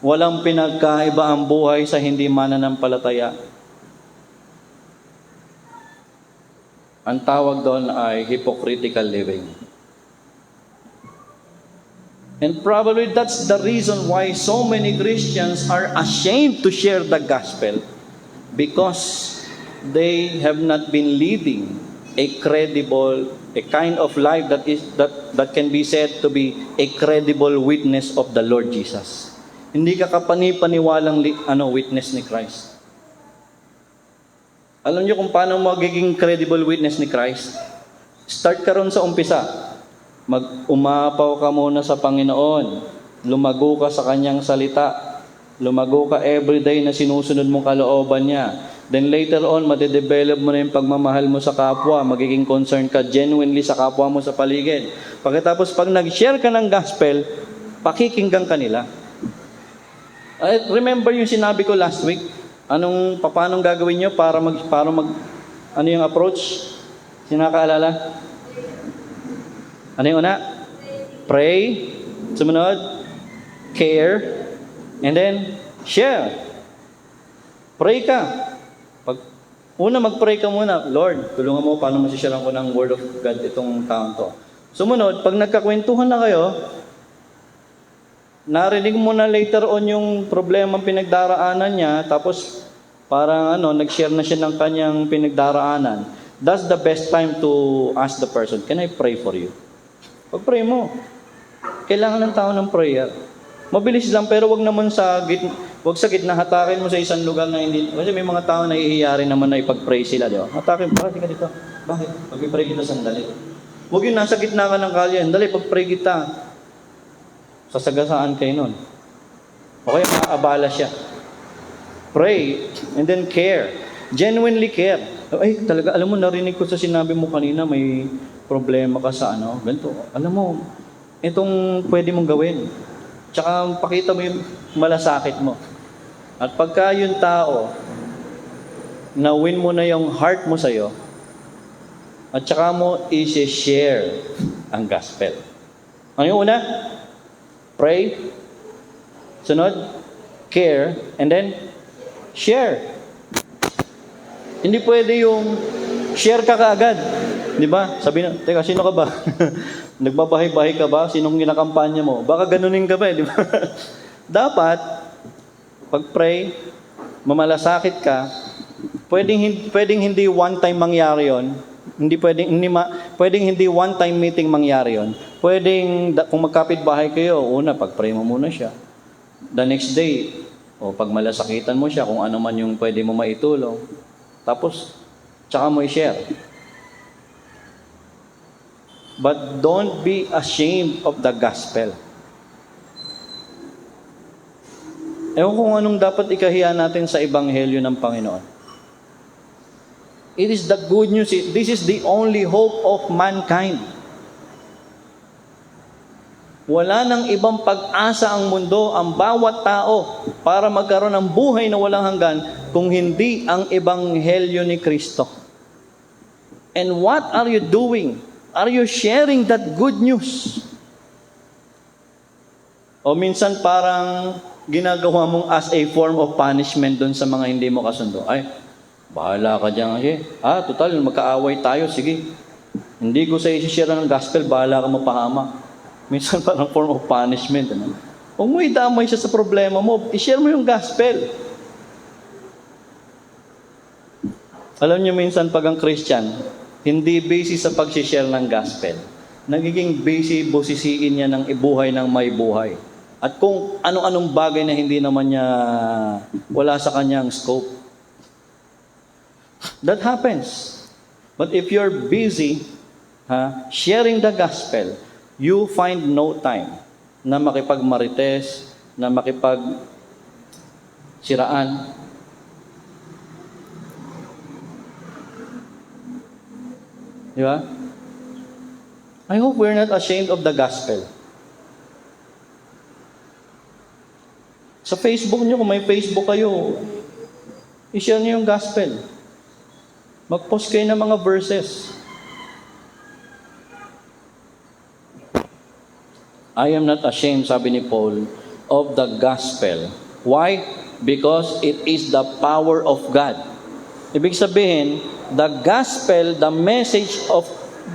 Walang pinagkaiba ang buhay sa hindi mananampalataya. Ang tawag doon ay hypocritical living. And probably that's the reason why so many Christians are ashamed to share the gospel, because they have not been leading a kind of life that can be said to be a credible witness of the Lord Jesus. Hindi ka kapani-paniwalang witness ni Christ. Alam niyo kung paano magiging credible witness ni Christ? Start ka ron sa umpisa. Umapaw ka muna sa Panginoon. Lumago ka sa Kanyang salita. Lumago ka everyday na sinusunod mong kalooban niya. Then later on, madedevelop mo na yung pagmamahal mo sa kapwa. Magiging concerned ka genuinely sa kapwa mo sa paligid. Pagkatapos, pag nag-share ka ng gospel, pakikinggan ka nila. Remember yung sinabi ko last week? Paano gagawin nyo para ano yung approach? Sinakaalala? Ano yung una? Pray. Sumunod, care. And then, share. Pray ka. Mag-pray ka muna. Lord, tulungan mo paano masisharean ko ng Word of God itong taon to. Sumunod, pag nagkakwentuhan na kayo, narinig mo na later on yung problema pinagdaraanan niya, tapos parang nag-share na siya ng kanyang pinagdaraanan. That's the best time to ask the person, can I pray for you? Pag-pray mo. Kailangan ng tao ng prayer. Mabilis lang, pero wag naman sa gitna, hatakin mo sa isang lugar na hindi, kasi may mga tao na ihiya rin naman na ipag-pray sila, di ba? Hatakin, bakit ka dito? Bakit? Pag-pray kita sandali. Huwag yun, nasa gitna ka ng kalye, dali, pag-pray kita. Sasagasaan kayo nun. O kaya maaabala siya. Pray, and then care. Genuinely care. Ay, talaga, alam mo, narinig ko sa sinabi mo kanina, may problema ka sa ganito. Alam mo, itong pwede mong gawin. Tsaka pakita mo yung malasakit mo. At pagka yung tao, na-win mo na yung heart mo sa'yo, at tsaka mo i-share ang gospel. Ano yung una? Pray. Sunod? Care. And then, share. Hindi pwede yung share ka kaagad. Di ba? Sabi na, teka, sino ka ba? Nagbabahay-bahay ka ba? Sinong ginakampanya mo? Baka ganunin ka ba, di ba? Dapat, pag-pray, mamalasakit ka, pwedeng hindi one-time mangyari yon. Pwedeng hindi one-time meeting mangyari yon. Pwedeng, kung magkapit-bahay kayo, una, pag-pray mo muna siya. The next day, o pag malasakitan mo siya, kung ano man yung pwede mo maitulong. Tapos, tsaka mo i-share. But don't be ashamed of the gospel. Ewan kung anong dapat ikahiya natin sa ebanghelyo ng Panginoon. It is the good news. This is the only hope of mankind. Wala nang ibang pag-asa ang mundo, ang bawat tao, para magkaroon ng buhay na walang hanggan kung hindi ang ebanghelyo ni Kristo. And what are you doing? Are you sharing that good news? O minsan parang ginagawa mong as a form of punishment doon sa mga hindi mo kasundo. Ay, bahala ka dyan. Total, magkaaway tayo. Sige. Hindi ko sa isi-share ng gospel, bahala ka mapahama. Minsan parang form of punishment. Huwag mo idamay siya sa problema mo. I-share mo yung gospel. Alam niyo minsan pag ang Christian, hindi busy sa pag-share ng gospel. Nagiging busy, busisiin niya ng ibuhay ng may buhay. At kung ano-anong bagay na hindi naman niya wala sa kanyang scope. That happens. But if you're busy sharing the gospel, you find no time na makipagmarites, na makipagsiraan. Di ba? I hope we're not ashamed of the gospel. Sa Facebook nyo, kung may Facebook kayo, i-share nyo yung gospel. Mag-post kayo ng mga verses. I am not ashamed, sabi ni Paul, of the gospel. Why? Because it is the power of God. Ibig sabihin, the gospel, the message of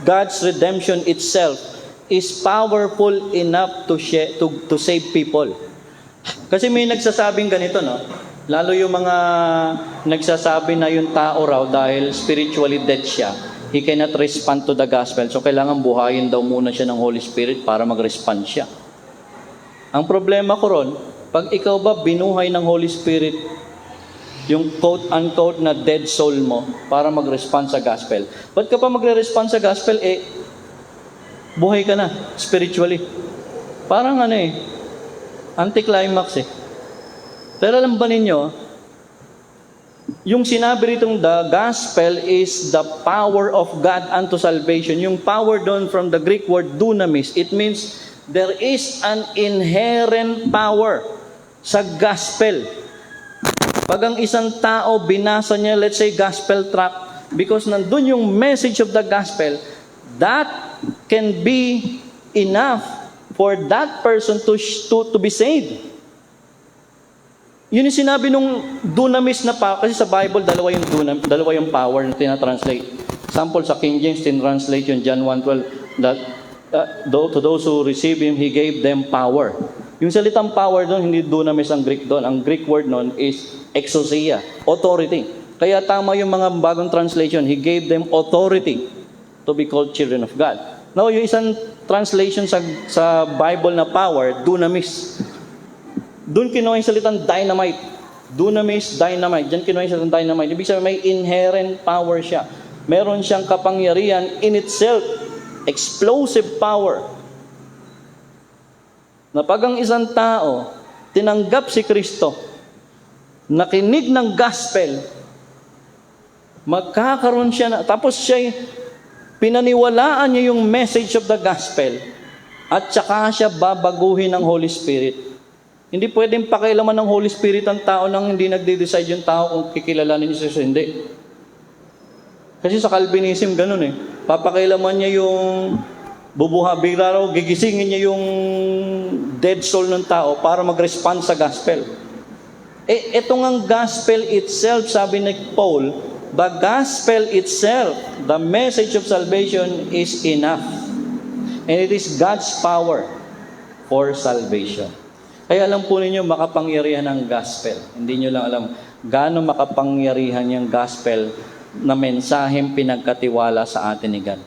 God's redemption itself, is powerful enough to save people. Kasi may nagsasabing ganito, no? Lalo yung mga nagsasabi na yung tao raw dahil spiritually dead siya, he cannot respond to the gospel. So, kailangan buhayin daw muna siya ng Holy Spirit para mag-respond siya. Ang problema ko ron, pag ikaw ba binuhay ng Holy Spirit, yung quote-unquote na dead soul mo para mag-respond sa gospel. Ba't ka pa magre-respond sa gospel? Buhay ka na, spiritually. Parang anticlimax Pero alam ba ninyo, yung sinabi ritong the gospel is the power of God unto salvation. Yung power doon from the Greek word dunamis, it means there is an inherent power sa gospel. Pag ang isang tao binasa niya, let's say gospel tract, because nandun yung message of the gospel, that can be enough for that person to be saved. Yun yung sinabi nung dunamis na power. Kasi sa Bible, dalawa yung power na tinatranslate. Example, sa King James, tinranslate yung John 1:12, that to those who receive Him, He gave them power. Yung salitang power doon, hindi dunamis ang Greek doon. Ang Greek word doon is exousia, authority. Kaya tama yung mga bagong translation, He gave them authority to be called children of God. Now, yung isang translation sa Bible na power, dunamis. Doon kinuha yung salitang dynamite. Dunamis, dynamite. Diyan kinuha yung salitang dynamite. Ibig sabihin, may inherent power siya. Meron siyang kapangyarihan in itself. Explosive power. Na pag ang isang tao tinanggap si Kristo, nakinig ng gospel, magkakaroon siya na, tapos siya pinaniwalaan niya yung message of the gospel, at saka siya babaguhin ng Holy Spirit. Hindi pwedeng pakailaman ng Holy Spirit ang tao nang hindi nagde-decide yung tao kung kikilalanin niya siya hindi. Kasi sa Calvinism, ganun Papakailaman niya Bigla raw gigisingin niya yung dead soul ng tao para mag-respond sa gospel. Ito ngang gospel itself, sabi ni Paul, the gospel itself, the message of salvation is enough. And it is God's power for salvation. Kaya alam po ninyo, makapangyarihan ang gospel. Hindi nyo lang alam gaano makapangyarihan yung gospel na mensaheng pinagkatiwala sa atin ni God.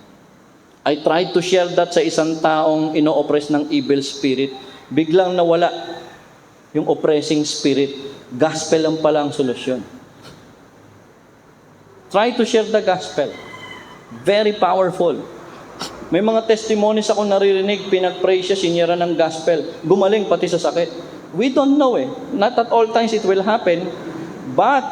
I tried to share that sa isang taong ino-oppress ng evil spirit. Biglang nawala yung oppressing spirit. Gospel lang pala ang solusyon. Try to share the gospel. Very powerful. May mga testimonies ako naririnig, pinag-pray siya, sinyera ng gospel. Gumaling pati sa sakit. We don't know Not at all times it will happen. But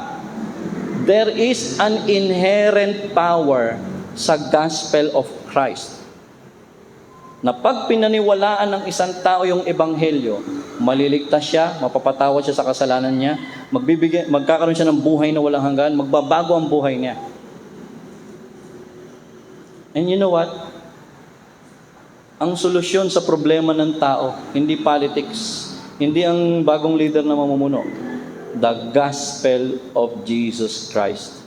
there is an inherent power sa gospel of Christ. Na pag pinaniwalaan ng isang tao yung ebanghelyo, maliligtas siya, mapapatawad siya sa kasalanan niya, magkakaroon siya ng buhay na walang hanggan, magbabago ang buhay niya. And you know what? Ang solusyon sa problema ng tao, hindi politics, hindi ang bagong leader na mamumuno. The gospel of Jesus Christ.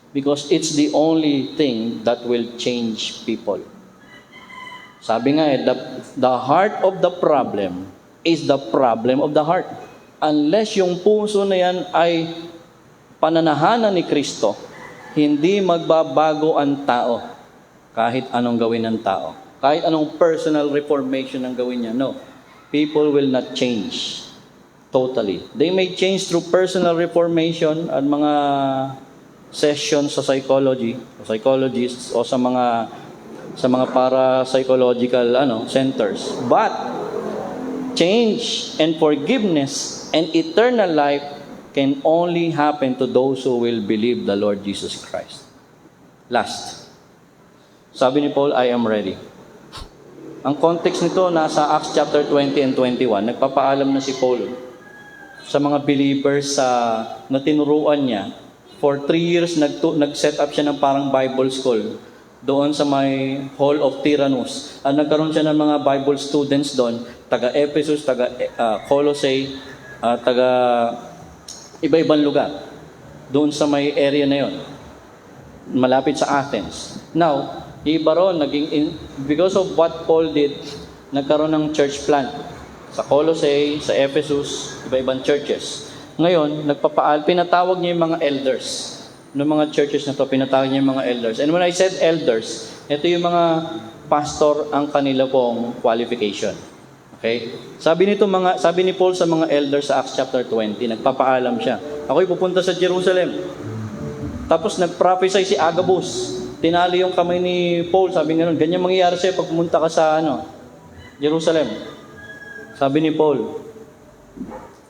Because it's the only thing that will change people. Sabi nga the heart of the problem is the problem of the heart. Unless yung puso na yan ay pananahanan ni Kristo, hindi magbabago ang tao kahit anong gawin ng tao. Kahit anong personal reformation ang gawin niya. No. People will not change totally. They may change through personal reformation at mga sessions sa psychologists o sa mga para-psychological centers. But change and forgiveness and eternal life can only happen to those who will believe the Lord Jesus Christ. Last. Sabi ni Paul, I am ready. Ang context nito nasa Acts chapter 20 and 21. Nagpapaalam na si Paul sa mga believers na tinuruan niya. For 3 years, nag-set up siya ng parang Bible school doon sa may Hall of Tyrannus. Nagkaroon siya ng mga Bible students doon, taga Ephesus, taga Colossae, taga iba-ibang lugar. Doon sa may area na yon, malapit sa Athens. Now, iba ron, because of what Paul did, nagkaroon ng church plant sa Colossae, sa Ephesus, iba-ibang churches. Ngayon, pinatawag niya yung mga elders. Ng mga churches na to, pinatawag niya yung mga elders. And when I said elders, ito yung mga pastor ang kanila pong qualification. Okay? Sabi ni Paul sa mga elders sa Acts chapter 20, nagpapaalam siya. Ako'y pupunta sa Jerusalem. Tapos nag-prophesy si Agabus. Tinali yung kamay ni Paul, sabi nga nun, ganyan mangyayari sa'yo pag pumunta ka sa Jerusalem. Sabi ni Paul,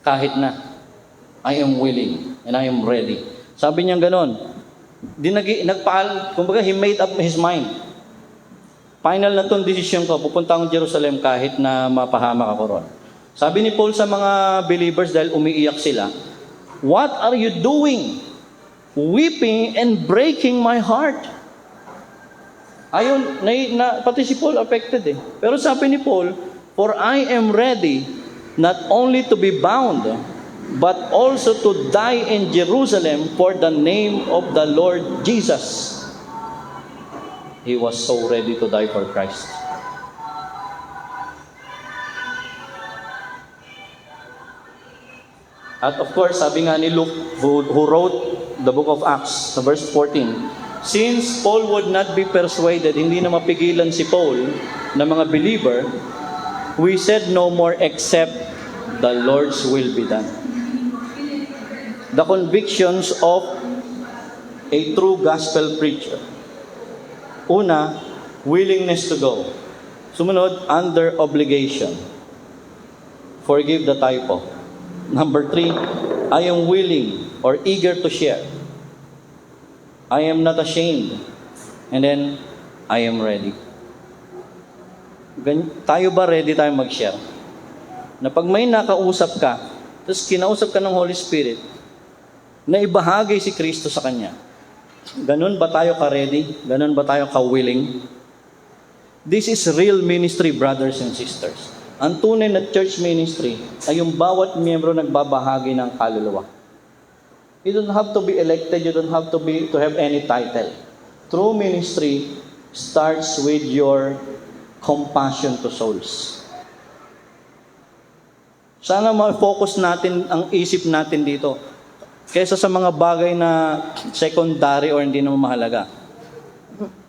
kahit na, I am willing and I am ready. Sabi niya gano'n. Kumbaga, he made up his mind. Final na itong desisyon ko, pupunta akong Jerusalem kahit na mapahamak ako ron. Sabi ni Paul sa mga believers dahil umiiyak sila, what are you doing? Weeping and breaking my heart. Ayun, pati si Paul affected Pero sabi ni Paul, for I am ready not only to be bound, but also to die in Jerusalem for the name of the Lord Jesus. He was so ready to die for Christ. At of course, sabi nga ni Luke, who wrote the book of Acts, sa verse 14, since Paul would not be persuaded, hindi na mapigilan si Paul na mga believer, we said no more except the Lord's will be done. The convictions of a true gospel preacher. Una, willingness to go. Sumunod, under obligation. Forgive the typo. Number 3, I am willing or eager to share. I am not ashamed. And then, I am ready. Tayo ba ready tayo mag-share? Na pag may nakausap ka, tapos kinausap ka ng Holy Spirit, na ibahagi si Kristo sa Kanya. Ganun ba tayo ka-ready? Ganun ba tayo ka-willing? This is real ministry, brothers and sisters. Ang tunay na church ministry ay yung bawat miyembro nagbabahagi ng kaluluwa. You don't have to be elected, you don't have to have any title. True ministry starts with your compassion to souls. Sana ma-focus natin ang isip natin dito kaysa sa mga bagay na secondary or hindi naman mahalaga.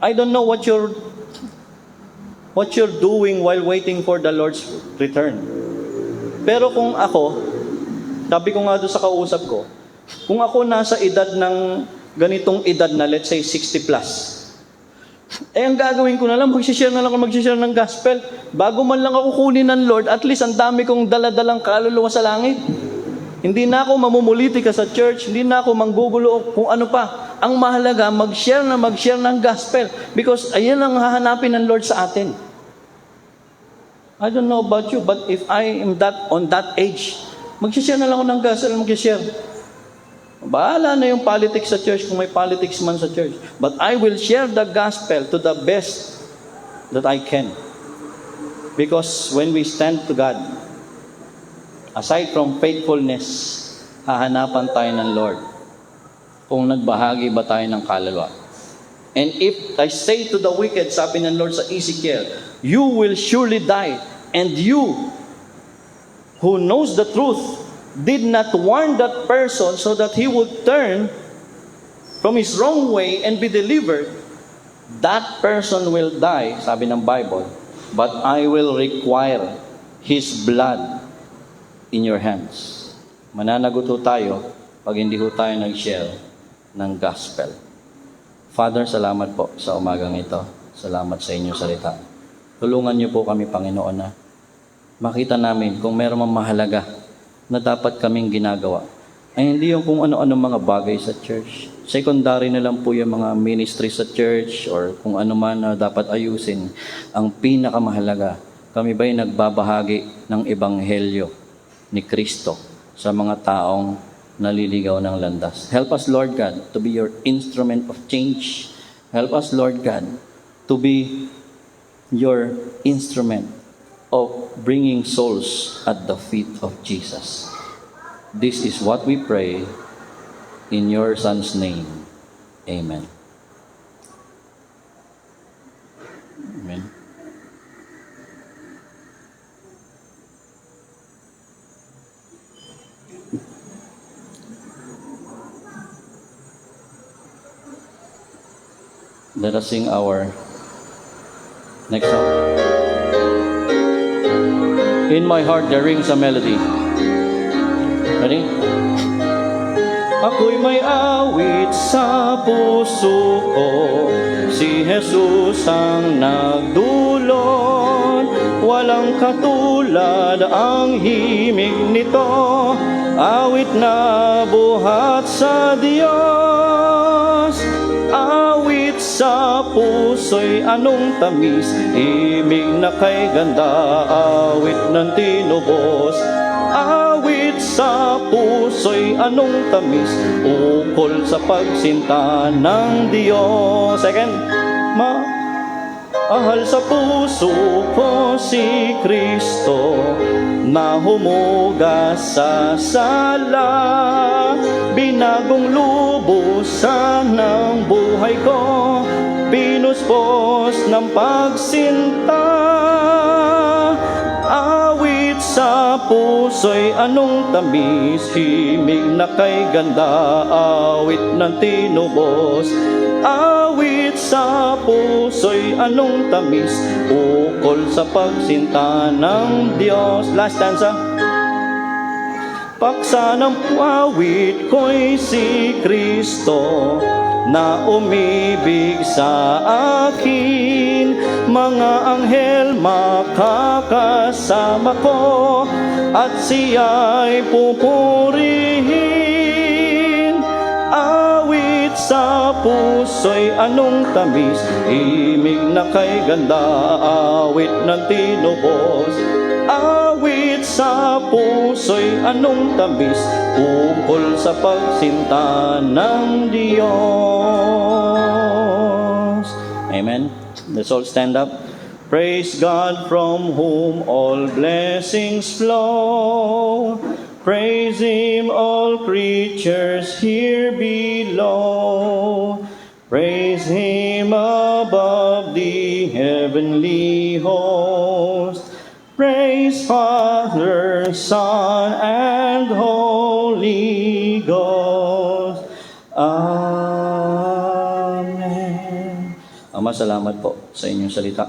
I don't know what you're doing while waiting for the Lord's return. Pero kung ako, sabi ko nga doon sa kausap ko, kung ako nasa edad ng ganitong edad na, let's say 60 plus, ang gagawin ko na lang, mag-share ng gospel. Bago man lang ako kunin ng Lord, at least ang dami kong daladalang kaluluwa sa langit. Hindi na ako mamumulitika sa church, hindi na ako manggugulo kung ano pa. Ang mahalaga, mag-share ng gospel. Because ayan ang hahanapin ng Lord sa atin. I don't know about you, but if I am on that age, mag-share na lang ako ng gospel, mag-share. Bahala na yung politics sa church kung may politics man sa church. But I will share the gospel to the best that I can. Because when we stand to God, aside from faithfulness, hahanapan tayo ng Lord kung nagbahagi ba tayo ng kaluluwa. And if I say to the wicked, sabi ng Lord sa Ezekiel, you will surely die, and you who knows the truth did not warn that person so that he would turn from his wrong way and be delivered, that person will die, sabi ng Bible, but I will require his blood in your hands. Mananagot ho tayo pag hindi ho tayo nag-share ng gospel. Father, salamat po sa umagang ito. Salamat sa inyong salita. Tulungan niyo po kami, Panginoon, na makita namin kung meron mang mahalaga na dapat kaming ginagawa. Ay hindi yung kung ano-ano mga bagay sa church. Secondary na lang po yung mga ministry sa church or kung ano man na dapat ayusin. Ang pinakamahalaga, kami ba'y nagbabahagi ng ebanghelyo ni Kristo sa mga taong naliligaw ng landas. Help us, Lord God, to be your instrument of change. Help us, Lord God, to be your instrument of bringing souls at the feet of Jesus. This is what we pray in your Son's name. Amen. Amen. Let us sing our next song. In my heart there rings a melody. Ready? Ako'y may awit sa puso ko, si Jesus ang nagdulot. Walang katulad ang himig nito, awit na buhat sa Diyos. Awit sa puso'y anong tamis, himig na kay ganda, awit ng tinubos. Awit sa puso'y anong tamis, ukol sa pagsinta ng Diyos. Second, mahal sa puso ko si Kristo, na humugas sa sala, binagong lubusan ng buhay ko, pinuspos ng pagsinta. Awit sa puso'y anong tamis, himig na kay ganda, awit ng tinubos. Awit sa puso'y anong tamis, ukol sa pagsinta ng Diyos. Last stanza. Paksa ng awit ko'y si Kristo, na umibig sa akin. Mga anghel makakasama ko, at siya'y pupurihin. Awit sa puso'y anong tamis, himig na kay ganda, awit ng tinubos. Awit sa puso'y anong tamis, ukol sa pagsinta ng Diyos. Amen. Let's all stand up. Praise God from whom all blessings flow. Praise Him, all creatures here below. Praise Him above the heavenly host. Praise Father, Son, and Holy Ghost. Amen. Ama, salamat po sa inyong salita.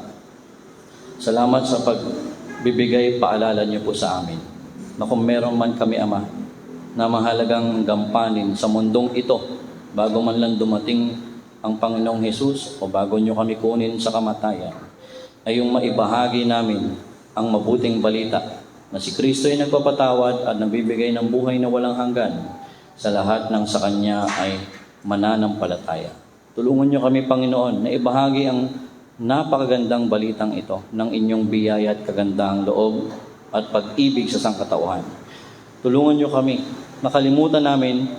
Salamat sa pagbibigay paalala niyo po sa amin na kung meron man kami, Ama, na mahalagang gampanin sa mundong ito bago man lang dumating ang Panginoong Hesus o bago niyo kami kunin sa kamatayan, ay yung maibahagi namin ang mabuting balita na si Kristo ay nagpapatawad at nabibigay ng buhay na walang hanggan sa lahat ng sa Kanya ay mananampalataya. Tulungan niyo kami, Panginoon, na ibahagi ang napakagandang balitang ito ng inyong biyaya at kagandang loob at pag-ibig sa sangkatauhan. Tulungan niyo kami, nakalimutan namin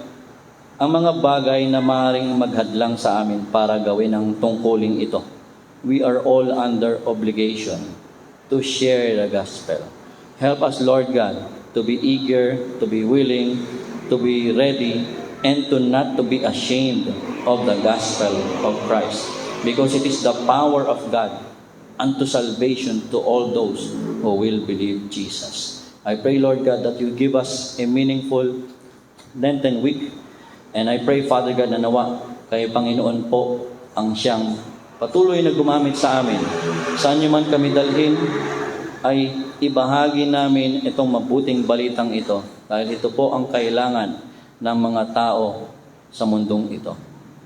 ang mga bagay na maaaring maghadlang sa amin para gawin ang tungkuling ito. We are all under obligation to share the gospel. Help us, Lord God, to be eager, to be willing, to be ready, and to not to be ashamed of the gospel of Christ. Because it is the power of God unto salvation to all those who will believe Jesus. I pray, Lord God, that you give us a meaningful Lenten week. And I pray, Father God, na nawa kay Panginoon po ang siyang patuloy na gumamit sa amin. Saan niyo man kami dalhin, ay ibahagi namin itong mabuting balitang ito. Dahil ito po ang kailangan ng mga tao sa mundong ito.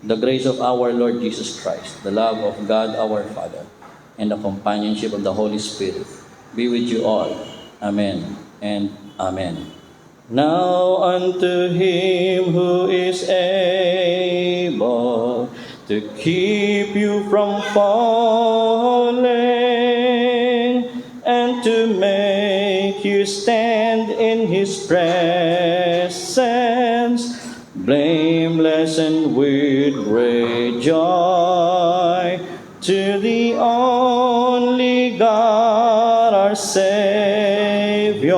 The grace of our Lord Jesus Christ, the love of God our Father, and the companionship of the Holy Spirit be with you all. Amen and amen. Now unto Him who is able to keep you from falling and to make you stand in His presence, blameless and with great joy, to the only God our Savior,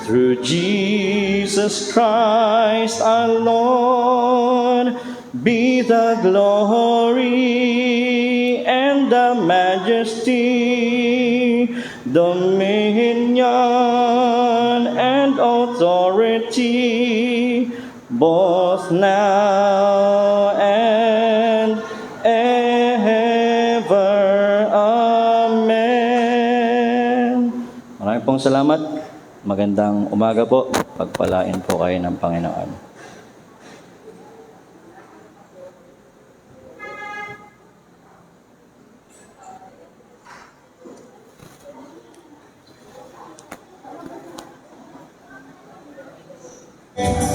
through Jesus Christ our Lord, be the glory and the majesty, dominion and authority, both now and ever. Amen. Maraming pong salamat. Magandang umaga po. Pagpalain po kayo ng Panginoon. Amen.